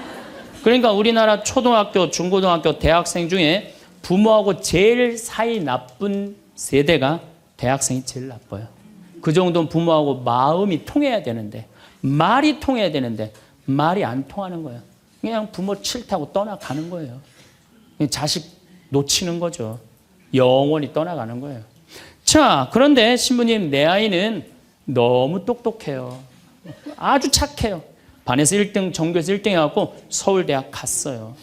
Speaker 1: 그러니까 우리나라 초등학교, 중고등학교, 대학생 중에 부모하고 제일 사이 나쁜 세대가 대학생이 제일 나빠요. 그 정도는 부모하고 마음이 통해야 되는데 말이 통해야 되는데 말이 안 통하는 거예요. 그냥 부모 싫다고 떠나가는 거예요. 자식 놓치는 거죠. 영원히 떠나가는 거예요. 자, 그런데 신부님 내 아이는 너무 똑똑해요. 아주 착해요. 반에서 1등, 전교에서 1등 해갖고 서울대학 갔어요.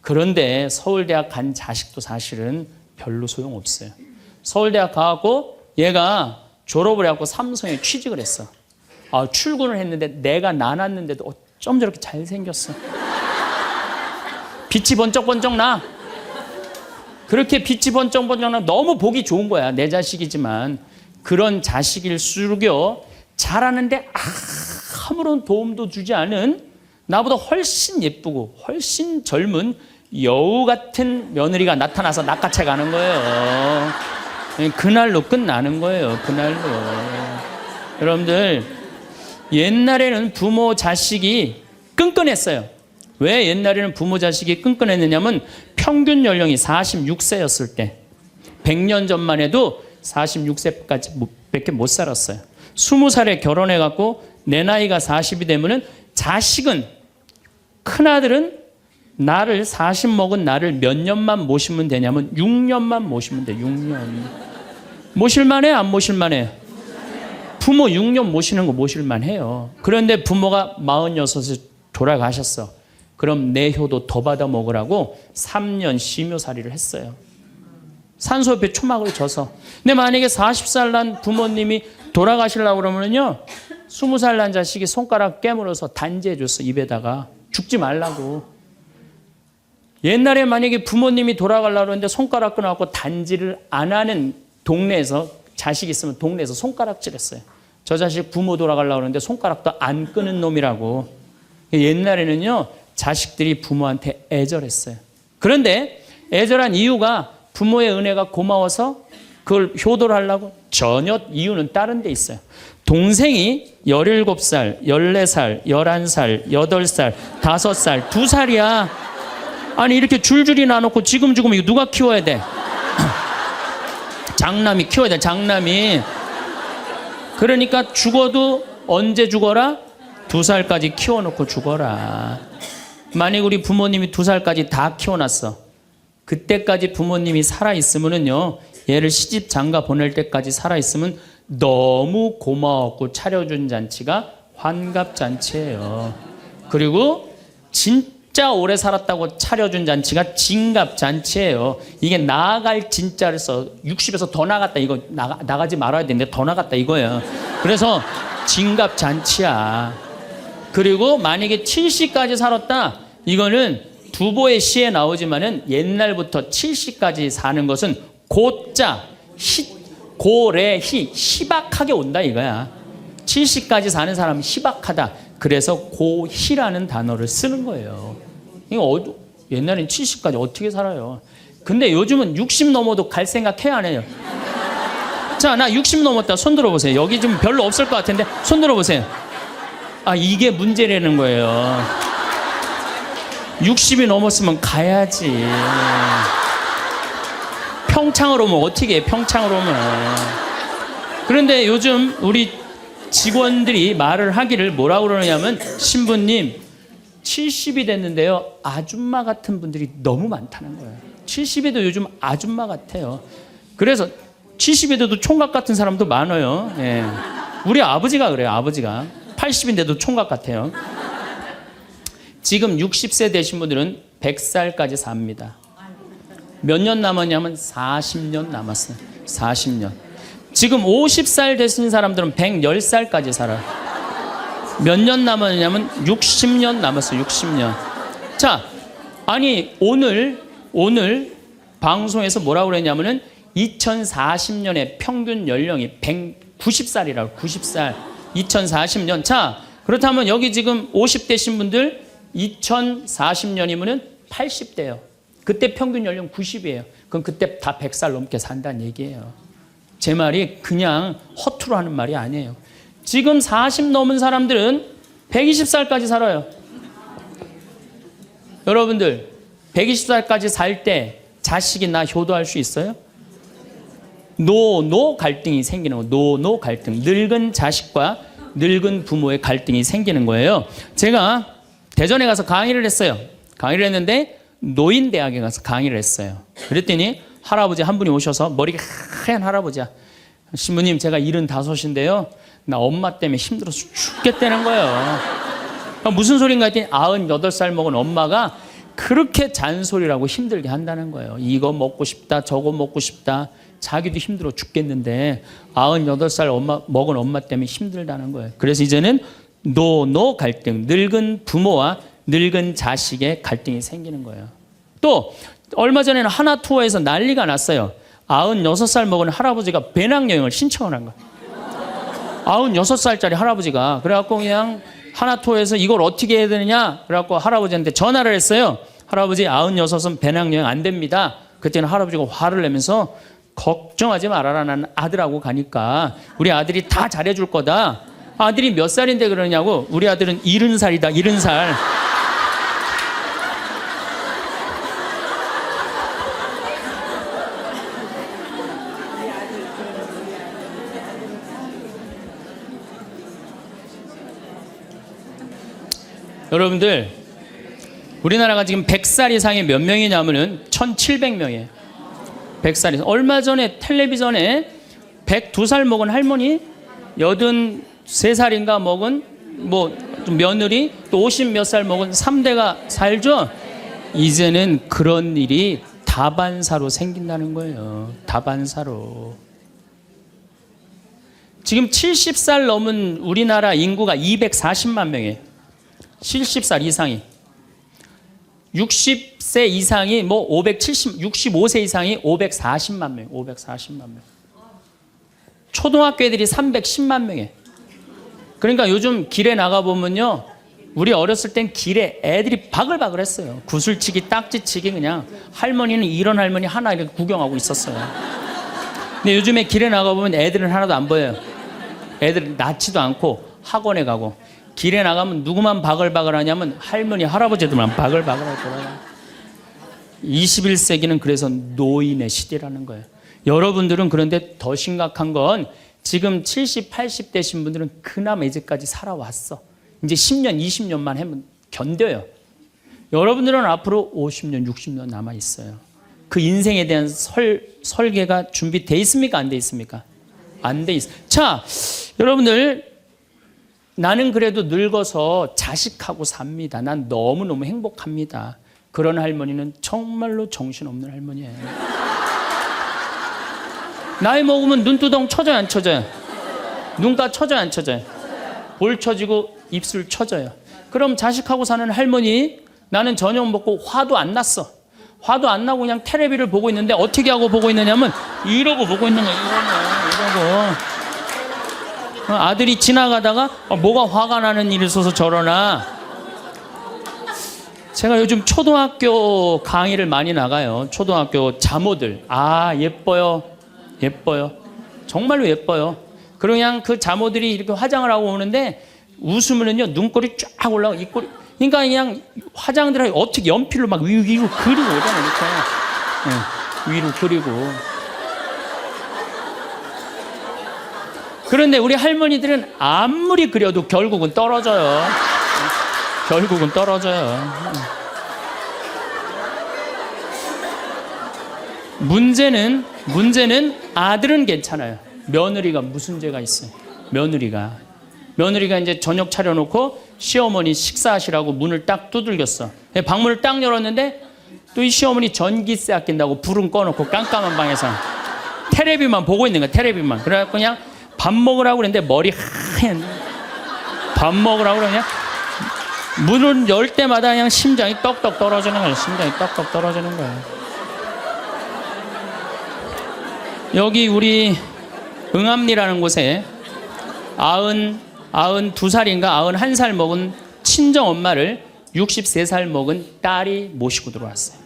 Speaker 1: 그런데 서울대학 간 자식도 사실은 별로 소용없어요. 서울대학 가갖고 얘가 졸업을 해갖고 삼성에 취직을 했어. 출근을 했는데 내가 나눴는데도 어쩜 저렇게 잘생겼어. 빛이 번쩍번쩍 나. 그렇게 빛이 번쩍번쩍 나. 너무 보기 좋은 거야. 내 자식이지만. 그런 자식일수록요 잘하는데 아무런 도움도 주지 않은 나보다 훨씬 예쁘고 훨씬 젊은 여우 같은 며느리가 나타나서 낚아채 가는 거예요. 그날로 끝나는 거예요. 그날로. 여러분들 옛날에는 부모 자식이 끈끈했어요. 왜 옛날에는 부모 자식이 끈끈했느냐면 평균 연령이 46세였을 때 100년 전만 해도 46세까지 못 살았어요. 20살에 결혼해갖고 내 나이가 40이 되면은 자식은 큰아들은 나를 40 먹은 나를 몇 년만 모시면 되냐면 6년만 모시면 돼. 6년. 모실만해? 안 모실만해? 부모 6년 모시는 거 모실만해요. 그런데 부모가 46에 돌아가셨어. 그럼 내 효도 더 받아 먹으라고 3년 심효살이를 했어요. 산소협회 초막을 져서. 근데 만약에 40살 난 부모님이 돌아가시려고 그러면요 20살 난 자식이 손가락 깨물어서 단지해줬어. 입에다가. 죽지 말라고. 옛날에 만약에 부모님이 돌아가려고 했는데 손가락 끊어갖고 단지를 안 하는 동네에서 자식 있으면 동네에서 손가락질했어요. 저 자식 부모 돌아가려고 그러는데 손가락도 안 끄는 놈이라고. 옛날에는요, 자식들이 부모한테 애절했어요. 그런데 애절한 이유가 부모의 은혜가 고마워서 그걸 효도를 하려고? 전혀 이유는 다른 데 있어요. 동생이 17살, 14살, 11살, 8살, 5살, 2살이야. 아니 이렇게 줄줄이 나눠놓고 지금 죽으면 이거 누가 키워야 돼? 장남이 키워야 돼, 장남이. 그러니까 죽어도 언제 죽어라? 2살까지 키워놓고 죽어라. 만약 우리 부모님이 2살까지 다 키워놨어. 그때까지 부모님이 살아있으면요, 얘를 시집 장가 보낼 때까지 살아있으면 너무 고마웠고 차려준 잔치가 환갑잔치예요. 그리고 진짜 오래 살았다고 차려준 잔치가 진갑잔치예요. 이게 나아갈 진짜를 써. 60에서 더 나갔다, 이거 나가지 말아야 되는데 더 나갔다 이거예요. 그래서 진갑잔치야. 그리고 만약에 70까지 살았다, 이거는 두보의 시에 나오지만은 옛날부터 70까지 사는 것은 고자, 고래희, 희박하게 온다 이거야. 70까지 사는 사람은 희박하다. 그래서 고희라는 단어를 쓰는 거예요. 이거 옛날엔 70까지 어떻게 살아요? 근데 요즘은 60 넘어도 갈 생각 해야 안 해요? 자, 나 60 넘었다. 손 들어보세요. 여기 좀 별로 없을 것 같은데 손 들어보세요. 아, 이게 문제라는 거예요. 60이 넘었으면 가야지. 평창으로 오면 어떻게 해, 평창으로 오면. 그런데 요즘 우리 직원들이 말을 하기를 뭐라고 그러냐면, 신부님 70이 됐는데요, 아줌마 같은 분들이 너무 많다는 거예요. 70에도 요즘 아줌마 같아요. 그래서 70에도 총각 같은 사람도 많아요. 예. 우리 아버지가 그래요. 아버지가 80인데도 총각 같아요. 지금 60세 되신 분들은 100살까지 삽니다. 몇 년 남았냐면 40년 남았어요. 40년. 지금 50살 되신 사람들은 110살까지 살아요. 몇 년 남았냐면 60년 남았어요. 60년. 자, 아니 오늘 방송에서 뭐라고 그랬냐면은 2040년에 평균 연령이 190살이라고. 90살. 2040년. 자, 그렇다면 여기 지금 50대신 분들 2040년이면은 80대예요. 그때 평균 연령 90이에요. 그럼 그때 다 100살 넘게 산다는 얘기예요. 제 말이 그냥 허투루 하는 말이 아니에요. 지금 40 넘은 사람들은 120살까지 살아요. 여러분들 120살까지 살 때 자식이 나 효도할 수 있어요? 노 갈등이 생기는 거예요. 노 갈등. 늙은 자식과 늙은 부모의 갈등이 생기는 거예요. 제가 대전에 가서 강의를 했어요. 강의를 했는데 노인대학에 가서 강의를 했어요. 그랬더니 할아버지 한 분이 오셔서, 머리가 하얀 할아버지야. 신부님, 제가 75인데요. 나 엄마 때문에 힘들어서 죽겠다는 거예요. 무슨 소린가 했더니 98살 먹은 엄마가 그렇게 잔소리라고 힘들게 한다는 거예요. 이거 먹고 싶다, 저거 먹고 싶다. 자기도 힘들어 죽겠는데 98살 먹은 엄마 때문에 힘들다는 거예요. 그래서 이제는 노 갈등, 늙은 부모와 늙은 자식의 갈등이 생기는 거예요. 또 얼마 전에는 하나투어에서 난리가 났어요. 96살 먹은 할아버지가 배낭여행을 신청을 한 거예요. 96살짜리 할아버지가. 그래갖고 그냥 하나투어에서 이걸 어떻게 해야 되느냐, 그래갖고 할아버지한테 전화를 했어요. 할아버지, 96은 배낭여행 안 됩니다. 그때는 할아버지가 화를 내면서, 걱정하지 말아라, 난 아들하고 가니까 우리 아들이 다 잘해줄 거다. 아들이 몇 살인데 그러냐고. 우리 아들은 70살이다 70살. 여러분들, 우리나라가 지금 100살 이상이 몇 명이냐면은 1700명이에요. 100살 이상. 얼마 전에 텔레비전에 102살 먹은 할머니, 83살인가 먹은 뭐 며느리, 또 50 몇 살 먹은 3대가 살죠. 이제는 그런 일이 다반사로 생긴다는 거예요. 다반사로. 지금 70살 넘은 우리나라 인구가 240만 명이에요. 70살 이상이. 60세 이상이 뭐 65세 이상이 540만 명, 540만 명. 초등학교 애들이 310만 명이에요. 그러니까 요즘 길에 나가보면요. 우리 어렸을 땐 길에 애들이 바글바글 했어요. 구슬치기, 딱지치기 그냥. 할머니는 이런 할머니 하나 이렇게 구경하고 있었어요. 근데 요즘에 길에 나가보면 애들은 하나도 안 보여요. 애들은 낳지도 않고 학원에 가고. 길에 나가면 누구만 바글바글 하냐면 할머니, 할아버지들만 바글바글 돌아가요. 21세기는 그래서 노인의 시대라는 거예요. 여러분들은 그런데 더 심각한 건 지금 70, 80 되신 분들은 그나마 이제까지 살아왔어. 이제 10년, 20년만 하면 견뎌요. 여러분들은 앞으로 50년, 60년 남아있어요. 그 인생에 대한 설계가 준비되어 있습니까? 안 돼 있습니까? 안 돼 있어요. 자, 여러분들, 나는 그래도 늙어서 자식하고 삽니다. 난 너무너무 행복합니다. 그런 할머니는 정말로 정신없는 할머니예요. 나이 먹으면 눈두덩 쳐져요, 안 쳐져요? 눈가 쳐져요, 안 쳐져요? 볼 쳐지고 입술 쳐져요. 그럼 자식하고 사는 할머니, 나는 저녁 먹고 화도 안 났어. 화도 안 나고 그냥 텔레비를 보고 있는데 어떻게 하고 보고 있느냐면 이러고 보고 있는 거예요. 이러고. 아들이 지나가다가 뭐가 화가 나는 일이 있어서 저러나. 제가 요즘 초등학교 강의를 많이 나가요. 초등학교 자모들. 아, 예뻐요. 예뻐요. 정말로 예뻐요. 그리고 그냥 그 자모들이 이렇게 화장을 하고 오는데 웃으면은요, 눈꼬리 쫙 올라가, 입꼬리. 그러니까 그냥 화장들 어떻게 연필로 막 위로 그리고 오잖아요. 이렇게. 네, 위로 그리고. 그런데 우리 할머니들은 아무리 그려도 결국은 떨어져요. 결국은 떨어져요. 문제는 아들은 괜찮아요. 며느리가 무슨 죄가 있어요? 며느리가 이제 저녁 차려놓고 시어머니 식사하시라고 문을 딱 두들겼어. 방문을 딱 열었는데 또 이 시어머니 전기세 아낀다고 불은 꺼놓고 깜깜한 방에서 텔레비만 보고 있는 거야. 텔레비만. 그래갖고 그냥 밥 먹으라고 그랬는데 머리 하얀. 밥 먹으라고 그냥 문을 열 때마다 그냥 심장이 떡떡 떨어지는 거예요. 심장이 떡떡 떨어지는 거예요. 여기 우리 응암리라는 곳에 92살인가 91살 먹은 친정 엄마를 63살 먹은 딸이 모시고 들어왔어요.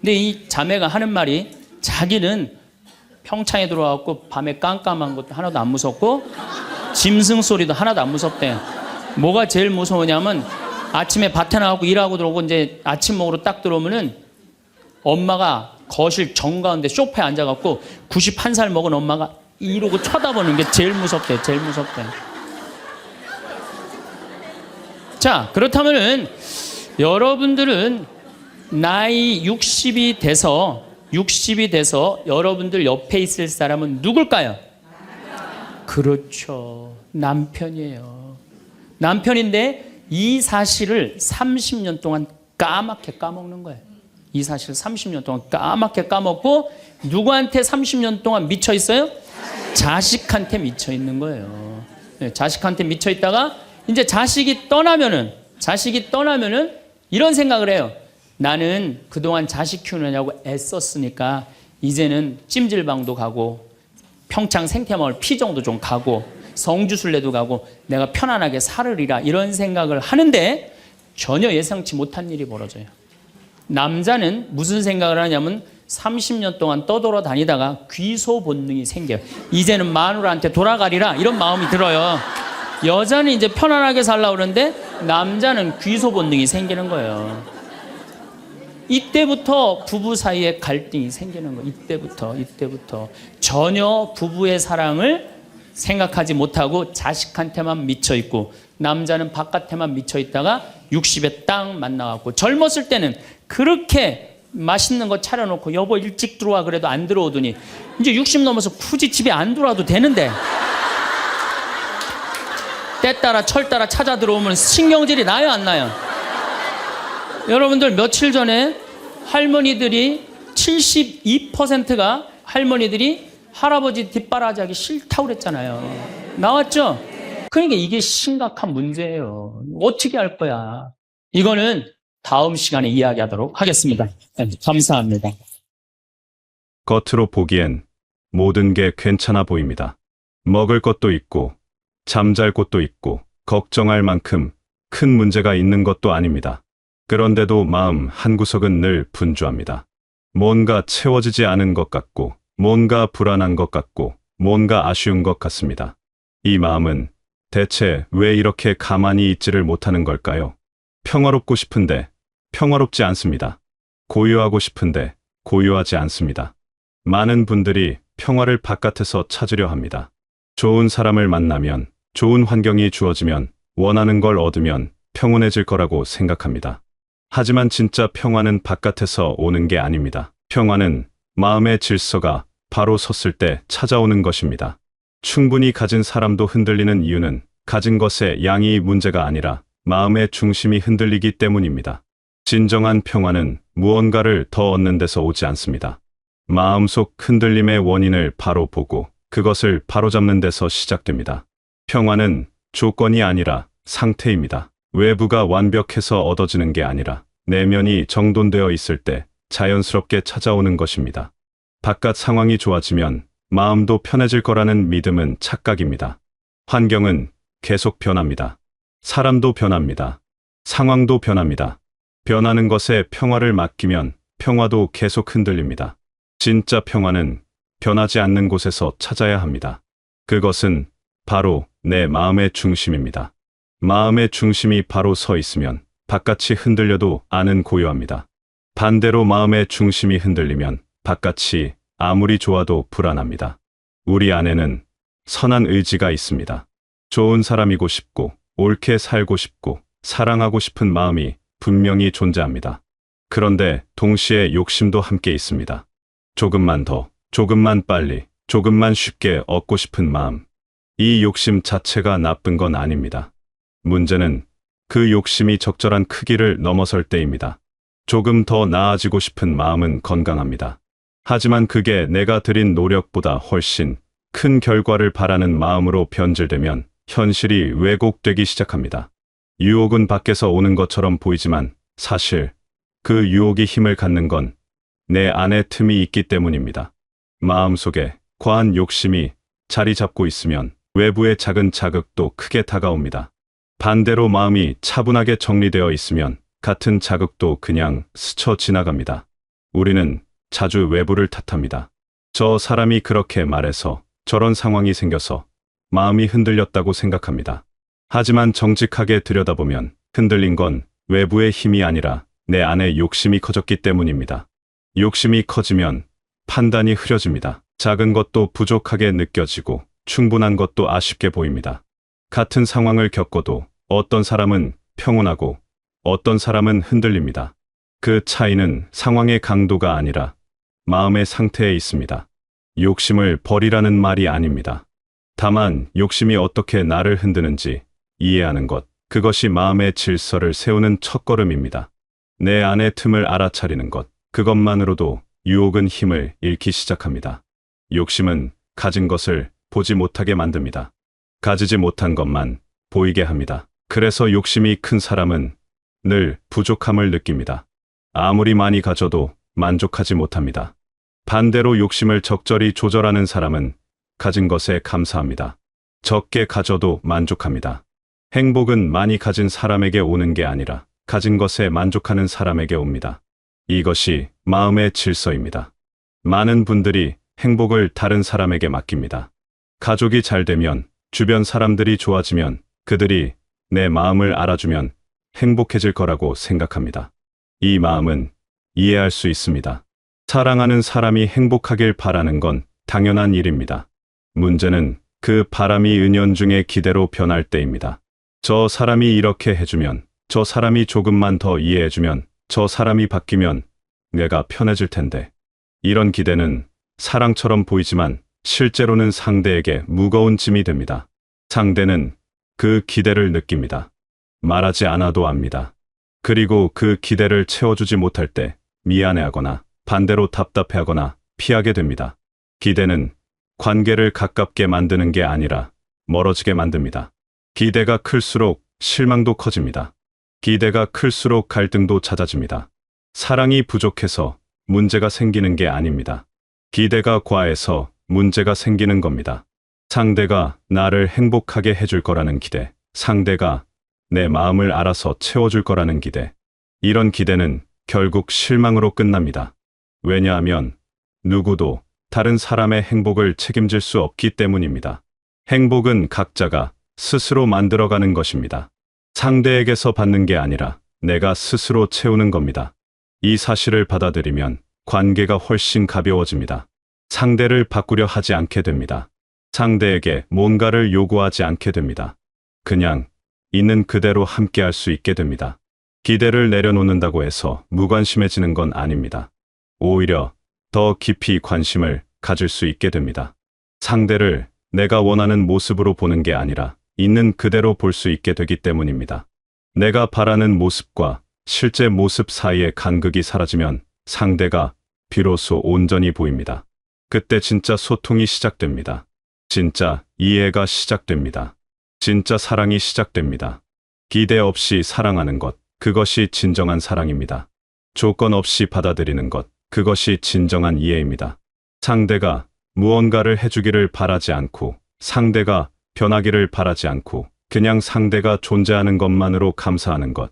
Speaker 1: 근데 이 자매가 하는 말이 자기는 평창에 들어와갖고 밤에 깜깜한 것도 하나도 안 무섭고 짐승 소리도 하나도 안 무섭대. 뭐가 제일 무서우냐면 아침에 밭에 나가고 일하고 들어오고 이제 아침 먹으러 딱 들어오면은 엄마가 거실 정가운데 소파에 앉아갖고 91살 먹은 엄마가 이러고 쳐다보는 게 제일 무섭대. 제일 무섭대. 자, 그렇다면은 여러분들은 나이 60이 돼서 여러분들 옆에 있을 사람은 누굴까요? 그렇죠. 남편이에요. 남편인데 이 사실을 30년 동안 까맣게 까먹는 거예요. 이 사실을 30년 동안 까맣게 까먹고 누구한테 30년 동안 미쳐 있어요? 자식한테 미쳐 있는 거예요. 네, 자식한테 미쳐 있다가 이제 자식이 떠나면은 이런 생각을 해요. 나는 그동안 자식 키우느냐고 애썼으니까 이제는 찜질방도 가고 평창 생태마을 피정도 좀 가고 성주순례도 가고 내가 편안하게 살으리라 이런 생각을 하는데 전혀 예상치 못한 일이 벌어져요. 남자는 무슨 생각을 하냐면 30년 동안 떠돌아다니다가 귀소 본능이 생겨요. 이제는 마누라한테 돌아가리라 이런 마음이 들어요. 여자는 이제 편안하게 살려고 그러는데 남자는 귀소 본능이 생기는 거예요. 이때부터 부부 사이에 갈등이 생기는 거예요. 이때부터 전혀 부부의 사랑을 생각하지 못하고 자식한테만 미쳐 있고 남자는 바깥에만 미쳐 있다가 60에 딱 만나갖고 젊었을 때는 그렇게 맛있는 거 차려놓고 여보 일찍 들어와 그래도 안 들어오더니 이제 60 넘어서 굳이 집에 안 들어와도 되는데 때 따라 철 따라 찾아 들어오면 신경질이 나요 안 나요? 여러분들 며칠 전에 할머니들이 72%가 할머니들이 할아버지 뒷바라지하기 싫다고 그랬잖아요. 나왔죠? 그러니까 이게 심각한 문제예요. 어떻게 할 거야? 이거는 다음 시간에 이야기하도록 하겠습니다. 네, 감사합니다.
Speaker 2: 겉으로 보기엔 모든 게 괜찮아 보입니다. 먹을 것도 있고, 잠잘 곳도 있고, 걱정할 만큼 큰 문제가 있는 것도 아닙니다. 그런데도 마음 한구석은 늘 분주합니다. 뭔가 채워지지 않은 것 같고, 뭔가 불안한 것 같고, 뭔가 아쉬운 것 같습니다. 이 마음은 대체 왜 이렇게 가만히 있지를 못하는 걸까요? 평화롭고 싶은데 평화롭지 않습니다. 고요하고 싶은데 고요하지 않습니다. 많은 분들이 평화를 바깥에서 찾으려 합니다. 좋은 사람을 만나면, 좋은 환경이 주어지면, 원하는 걸 얻으면 평온해질 거라고 생각합니다. 하지만 진짜 평화는 바깥에서 오는 게 아닙니다. 평화는 마음의 질서가 바로 섰을 때 찾아오는 것입니다. 충분히 가진 사람도 흔들리는 이유는 가진 것의 양이 문제가 아니라 마음의 중심이 흔들리기 때문입니다. 진정한 평화는 무언가를 더 얻는 데서 오지 않습니다. 마음속 흔들림의 원인을 바로 보고 그것을 바로잡는 데서 시작됩니다. 평화는 조건이 아니라 상태입니다. 외부가 완벽해서 얻어지는 게 아니라 내면이 정돈되어 있을 때 자연스럽게 찾아오는 것입니다. 바깥 상황이 좋아지면 마음도 편해질 거라는 믿음은 착각입니다. 환경은 계속 변합니다. 사람도 변합니다. 상황도 변합니다. 변하는 것에 평화를 맡기면 평화도 계속 흔들립니다. 진짜 평화는 변하지 않는 곳에서 찾아야 합니다. 그것은 바로 내 마음의 중심입니다. 마음의 중심이 바로 서 있으면 바깥이 흔들려도 안은 고요합니다. 반대로 마음의 중심이 흔들리면 바깥이 아무리 좋아도 불안합니다. 우리 안에는 선한 의지가 있습니다. 좋은 사람이고 싶고, 옳게 살고 싶고, 사랑하고 싶은 마음이 분명히 존재합니다. 그런데 동시에 욕심도 함께 있습니다. 조금만 더, 조금만 빨리, 조금만 쉽게 얻고 싶은 마음. 이 욕심 자체가 나쁜 건 아닙니다. 문제는 그 욕심이 적절한 크기를 넘어설 때입니다. 조금 더 나아지고 싶은 마음은 건강합니다. 하지만 그게 내가 들인 노력보다 훨씬 큰 결과를 바라는 마음으로 변질되면 현실이 왜곡되기 시작합니다. 유혹은 밖에서 오는 것처럼 보이지만 사실 그 유혹이 힘을 갖는 건 내 안에 틈이 있기 때문입니다. 마음속에 과한 욕심이 자리 잡고 있으면 외부의 작은 자극도 크게 다가옵니다. 반대로 마음이 차분하게 정리되어 있으면 같은 자극도 그냥 스쳐 지나갑니다. 우리는 자주 외부를 탓합니다. 저 사람이 그렇게 말해서, 저런 상황이 생겨서 마음이 흔들렸다고 생각합니다. 하지만 정직하게 들여다보면 흔들린 건 외부의 힘이 아니라 내 안에 욕심이 커졌기 때문입니다. 욕심이 커지면 판단이 흐려집니다. 작은 것도 부족하게 느껴지고 충분한 것도 아쉽게 보입니다. 같은 상황을 겪어도 어떤 사람은 평온하고 어떤 사람은 흔들립니다. 그 차이는 상황의 강도가 아니라 마음의 상태에 있습니다. 욕심을 버리라는 말이 아닙니다. 다만 욕심이 어떻게 나를 흔드는지 이해하는 것, 그것이 마음의 질서를 세우는 첫걸음입니다. 내 안의 틈을 알아차리는 것, 그것만으로도 유혹은 힘을 잃기 시작합니다. 욕심은 가진 것을 보지 못하게 만듭니다. 가지지 못한 것만 보이게 합니다. 그래서 욕심이 큰 사람은 늘 부족함을 느낍니다. 아무리 많이 가져도 만족하지 못합니다. 반대로 욕심을 적절히 조절하는 사람은 가진 것에 감사합니다. 적게 가져도 만족합니다. 행복은 많이 가진 사람에게 오는 게 아니라 가진 것에 만족하는 사람에게 옵니다. 이것이 마음의 질서입니다. 많은 분들이 행복을 다른 사람에게 맡깁니다. 가족이 잘 되면, 주변 사람들이 좋아지면, 그들이 내 마음을 알아주면 행복해질 거라고 생각합니다. 이 마음은 이해할 수 있습니다. 사랑하는 사람이 행복하길 바라는 건 당연한 일입니다. 문제는 그 바람이 은연중에 기대로 변할 때입니다. 저 사람이 이렇게 해주면, 저 사람이 조금만 더 이해해주면, 저 사람이 바뀌면 내가 편해질 텐데. 이런 기대는 사랑처럼 보이지만 실제로는 상대에게 무거운 짐이 됩니다. 상대는 그 기대를 느낍니다. 말하지 않아도 압니다. 그리고 그 기대를 채워주지 못할 때 미안해하거나 반대로 답답해하거나 피하게 됩니다. 기대는 관계를 가깝게 만드는 게 아니라 멀어지게 만듭니다. 기대가 클수록 실망도 커집니다. 기대가 클수록 갈등도 잦아집니다. 사랑이 부족해서 문제가 생기는 게 아닙니다. 기대가 과해서 문제가 생기는 겁니다. 상대가 나를 행복하게 해줄 거라는 기대, 상대가 내 마음을 알아서 채워줄 거라는 기대. 이런 기대는 결국 실망으로 끝납니다. 왜냐하면 누구도 다른 사람의 행복을 책임질 수 없기 때문입니다. 행복은 각자가 스스로 만들어가는 것입니다. 상대에게서 받는 게 아니라 내가 스스로 채우는 겁니다. 이 사실을 받아들이면 관계가 훨씬 가벼워집니다. 상대를 바꾸려 하지 않게 됩니다. 상대에게 뭔가를 요구하지 않게 됩니다. 그냥 있는 그대로 함께할 수 있게 됩니다. 기대를 내려놓는다고 해서 무관심해지는 건 아닙니다. 오히려 더 깊이 관심을 가질 수 있게 됩니다. 상대를 내가 원하는 모습으로 보는 게 아니라 있는 그대로 볼 수 있게 되기 때문입니다. 내가 바라는 모습과 실제 모습 사이의 간극이 사라지면 상대가 비로소 온전히 보입니다. 그때 진짜 소통이 시작됩니다. 진짜 이해가 시작됩니다. 진짜 사랑이 시작됩니다. 기대 없이 사랑하는 것, 그것이 진정한 사랑입니다. 조건 없이 받아들이는 것, 그것이 진정한 이해입니다. 상대가 무언가를 해주기를 바라지 않고, 상대가 변하기를 바라지 않고, 그냥 상대가 존재하는 것만으로 감사하는 것.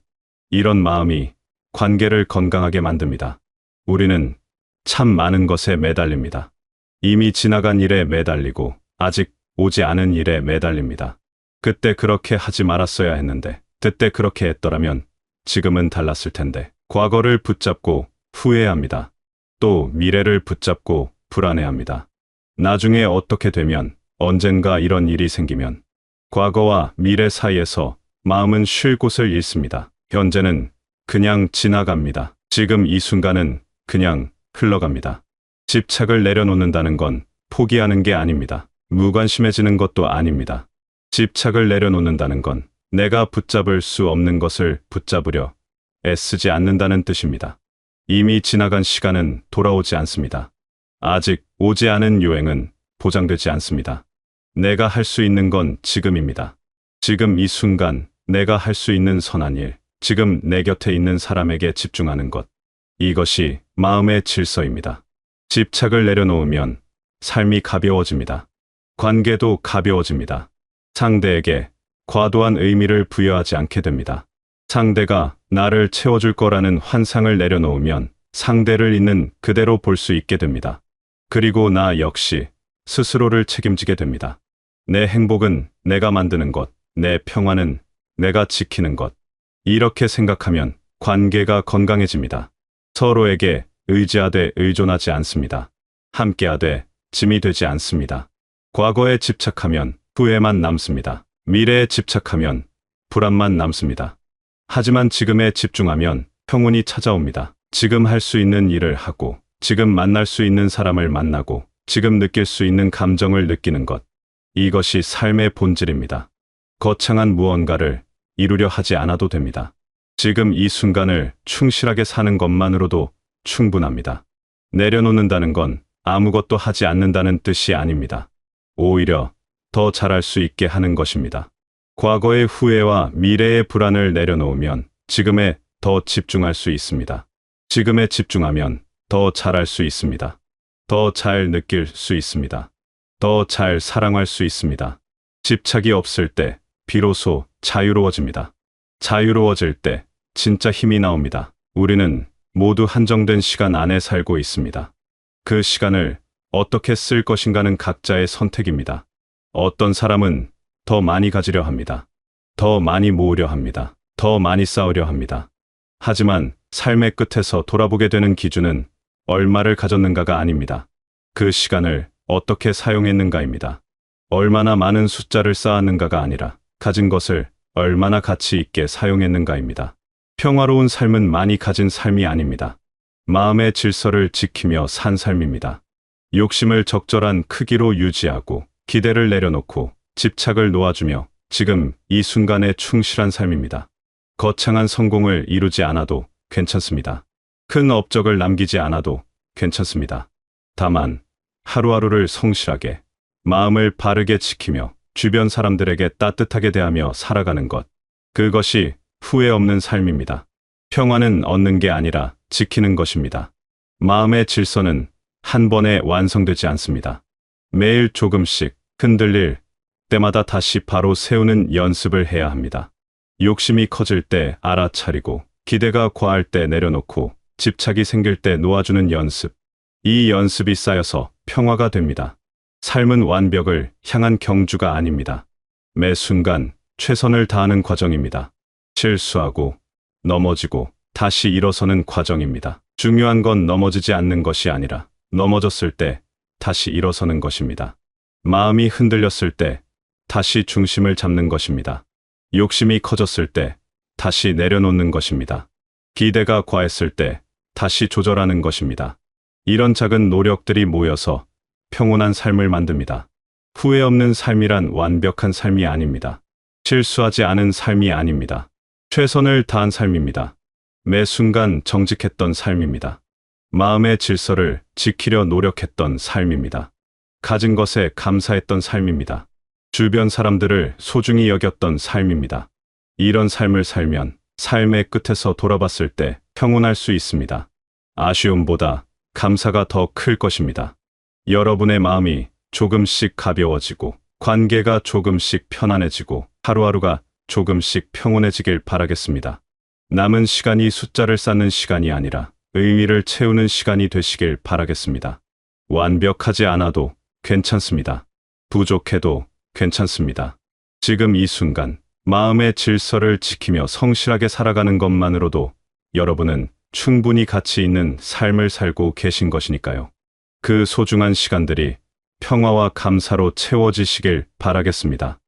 Speaker 2: 이런 마음이 관계를 건강하게 만듭니다. 우리는 참 많은 것에 매달립니다. 이미 지나간 일에 매달리고 아직 오지 않은 일에 매달립니다. 그때 그렇게 하지 말았어야 했는데, 그때 그렇게 했더라면 지금은 달랐을 텐데. 과거를 붙잡고 후회합니다. 또 미래를 붙잡고 불안해합니다. 나중에 어떻게 되면, 언젠가 이런 일이 생기면 과거와 미래 사이에서 마음은 쉴 곳을 잃습니다. 현재는 그냥 지나갑니다. 지금 이 순간은 그냥 흘러갑니다. 집착을 내려놓는다는 건 포기하는 게 아닙니다. 무관심해지는 것도 아닙니다. 집착을 내려놓는다는 건 내가 붙잡을 수 없는 것을 붙잡으려 애쓰지 않는다는 뜻입니다. 이미 지나간 시간은 돌아오지 않습니다. 아직 오지 않은 여행은 보장되지 않습니다. 내가 할 수 있는 건 지금입니다. 지금 이 순간 내가 할 수 있는 선한 일, 지금 내 곁에 있는 사람에게 집중하는 것. 이것이 마음의 질서입니다. 집착을 내려놓으면 삶이 가벼워집니다. 관계도 가벼워집니다. 상대에게 과도한 의미를 부여하지 않게 됩니다. 상대가 나를 채워줄 거라는 환상을 내려놓으면 상대를 있는 그대로 볼 수 있게 됩니다. 그리고 나 역시 스스로를 책임지게 됩니다. 내 행복은 내가 만드는 것, 내 평화는 내가 지키는 것. 이렇게 생각하면 관계가 건강해집니다. 서로에게 의지하되 의존하지 않습니다. 함께하되 짐이 되지 않습니다. 과거에 집착하면 후회만 남습니다. 미래에 집착하면 불안만 남습니다. 하지만 지금에 집중하면 평온이 찾아옵니다. 지금 할 수 있는 일을 하고, 지금 만날 수 있는 사람을 만나고, 지금 느낄 수 있는 감정을 느끼는 것. 이것이 삶의 본질입니다. 거창한 무언가를 이루려 하지 않아도 됩니다. 지금 이 순간을 충실하게 사는 것만으로도 충분합니다. 내려놓는다는 건 아무것도 하지 않는다는 뜻이 아닙니다. 오히려 더 잘할 수 있게 하는 것입니다. 과거의 후회와 미래의 불안을 내려놓으면 지금에 더 집중할 수 있습니다. 지금에 집중하면 더 잘할 수 있습니다. 더 잘 느낄 수 있습니다. 더 잘 사랑할 수 있습니다. 집착이 없을 때 비로소 자유로워집니다. 자유로워질 때 진짜 힘이 나옵니다. 우리는 모두 한정된 시간 안에 살고 있습니다. 그 시간을 어떻게 쓸 것인가는 각자의 선택입니다. 어떤 사람은 더 많이 가지려 합니다. 더 많이 모으려 합니다. 더 많이 쌓으려 합니다. 하지만 삶의 끝에서 돌아보게 되는 기준은 얼마를 가졌는가가 아닙니다. 그 시간을 어떻게 사용했는가입니다. 얼마나 많은 숫자를 쌓았는가가 아니라 가진 것을 얼마나 가치 있게 사용했는가입니다. 평화로운 삶은 많이 가진 삶이 아닙니다. 마음의 질서를 지키며 산 삶입니다. 욕심을 적절한 크기로 유지하고 기대를 내려놓고 집착을 놓아주며 지금 이 순간에 충실한 삶입니다. 거창한 성공을 이루지 않아도 괜찮습니다. 큰 업적을 남기지 않아도 괜찮습니다. 다만 하루하루를 성실하게 마음을 바르게 지키며 주변 사람들에게 따뜻하게 대하며 살아가는 것. 그것이 후회 없는 삶입니다. 평화는 얻는 게 아니라 지키는 것입니다. 마음의 질서는 한 번에 완성되지 않습니다. 매일 조금씩 흔들릴 때마다 다시 바로 세우는 연습을 해야 합니다. 욕심이 커질 때 알아차리고, 기대가 과할 때 내려놓고, 집착이 생길 때 놓아주는 연습. 이 연습이 쌓여서 평화가 됩니다. 삶은 완벽을 향한 경주가 아닙니다. 매 순간 최선을 다하는 과정입니다. 실수하고, 넘어지고, 다시 일어서는 과정입니다. 중요한 건 넘어지지 않는 것이 아니라 넘어졌을 때 다시 일어서는 것입니다. 마음이 흔들렸을 때 다시 중심을 잡는 것입니다. 욕심이 커졌을 때 다시 내려놓는 것입니다. 기대가 과했을 때 다시 조절하는 것입니다. 이런 작은 노력들이 모여서 평온한 삶을 만듭니다. 후회 없는 삶이란 완벽한 삶이 아닙니다. 실수하지 않은 삶이 아닙니다. 최선을 다한 삶입니다. 매 순간 정직했던 삶입니다. 마음의 질서를 지키려 노력했던 삶입니다. 가진 것에 감사했던 삶입니다. 주변 사람들을 소중히 여겼던 삶입니다. 이런 삶을 살면 삶의 끝에서 돌아봤을 때 평온할 수 있습니다. 아쉬움보다 감사가 더 클 것입니다. 여러분의 마음이 조금씩 가벼워지고, 관계가 조금씩 편안해지고, 하루하루가 조금씩 평온해지길 바라겠습니다. 남은 시간이 숫자를 쌓는 시간이 아니라 의미를 채우는 시간이 되시길 바라겠습니다. 완벽하지 않아도 괜찮습니다. 부족해도 괜찮습니다. 지금 이 순간 마음의 질서를 지키며 성실하게 살아가는 것만으로도 여러분은 충분히 가치 있는 삶을 살고 계신 것이니까요. 그 소중한 시간들이 평화와 감사로 채워지시길 바라겠습니다.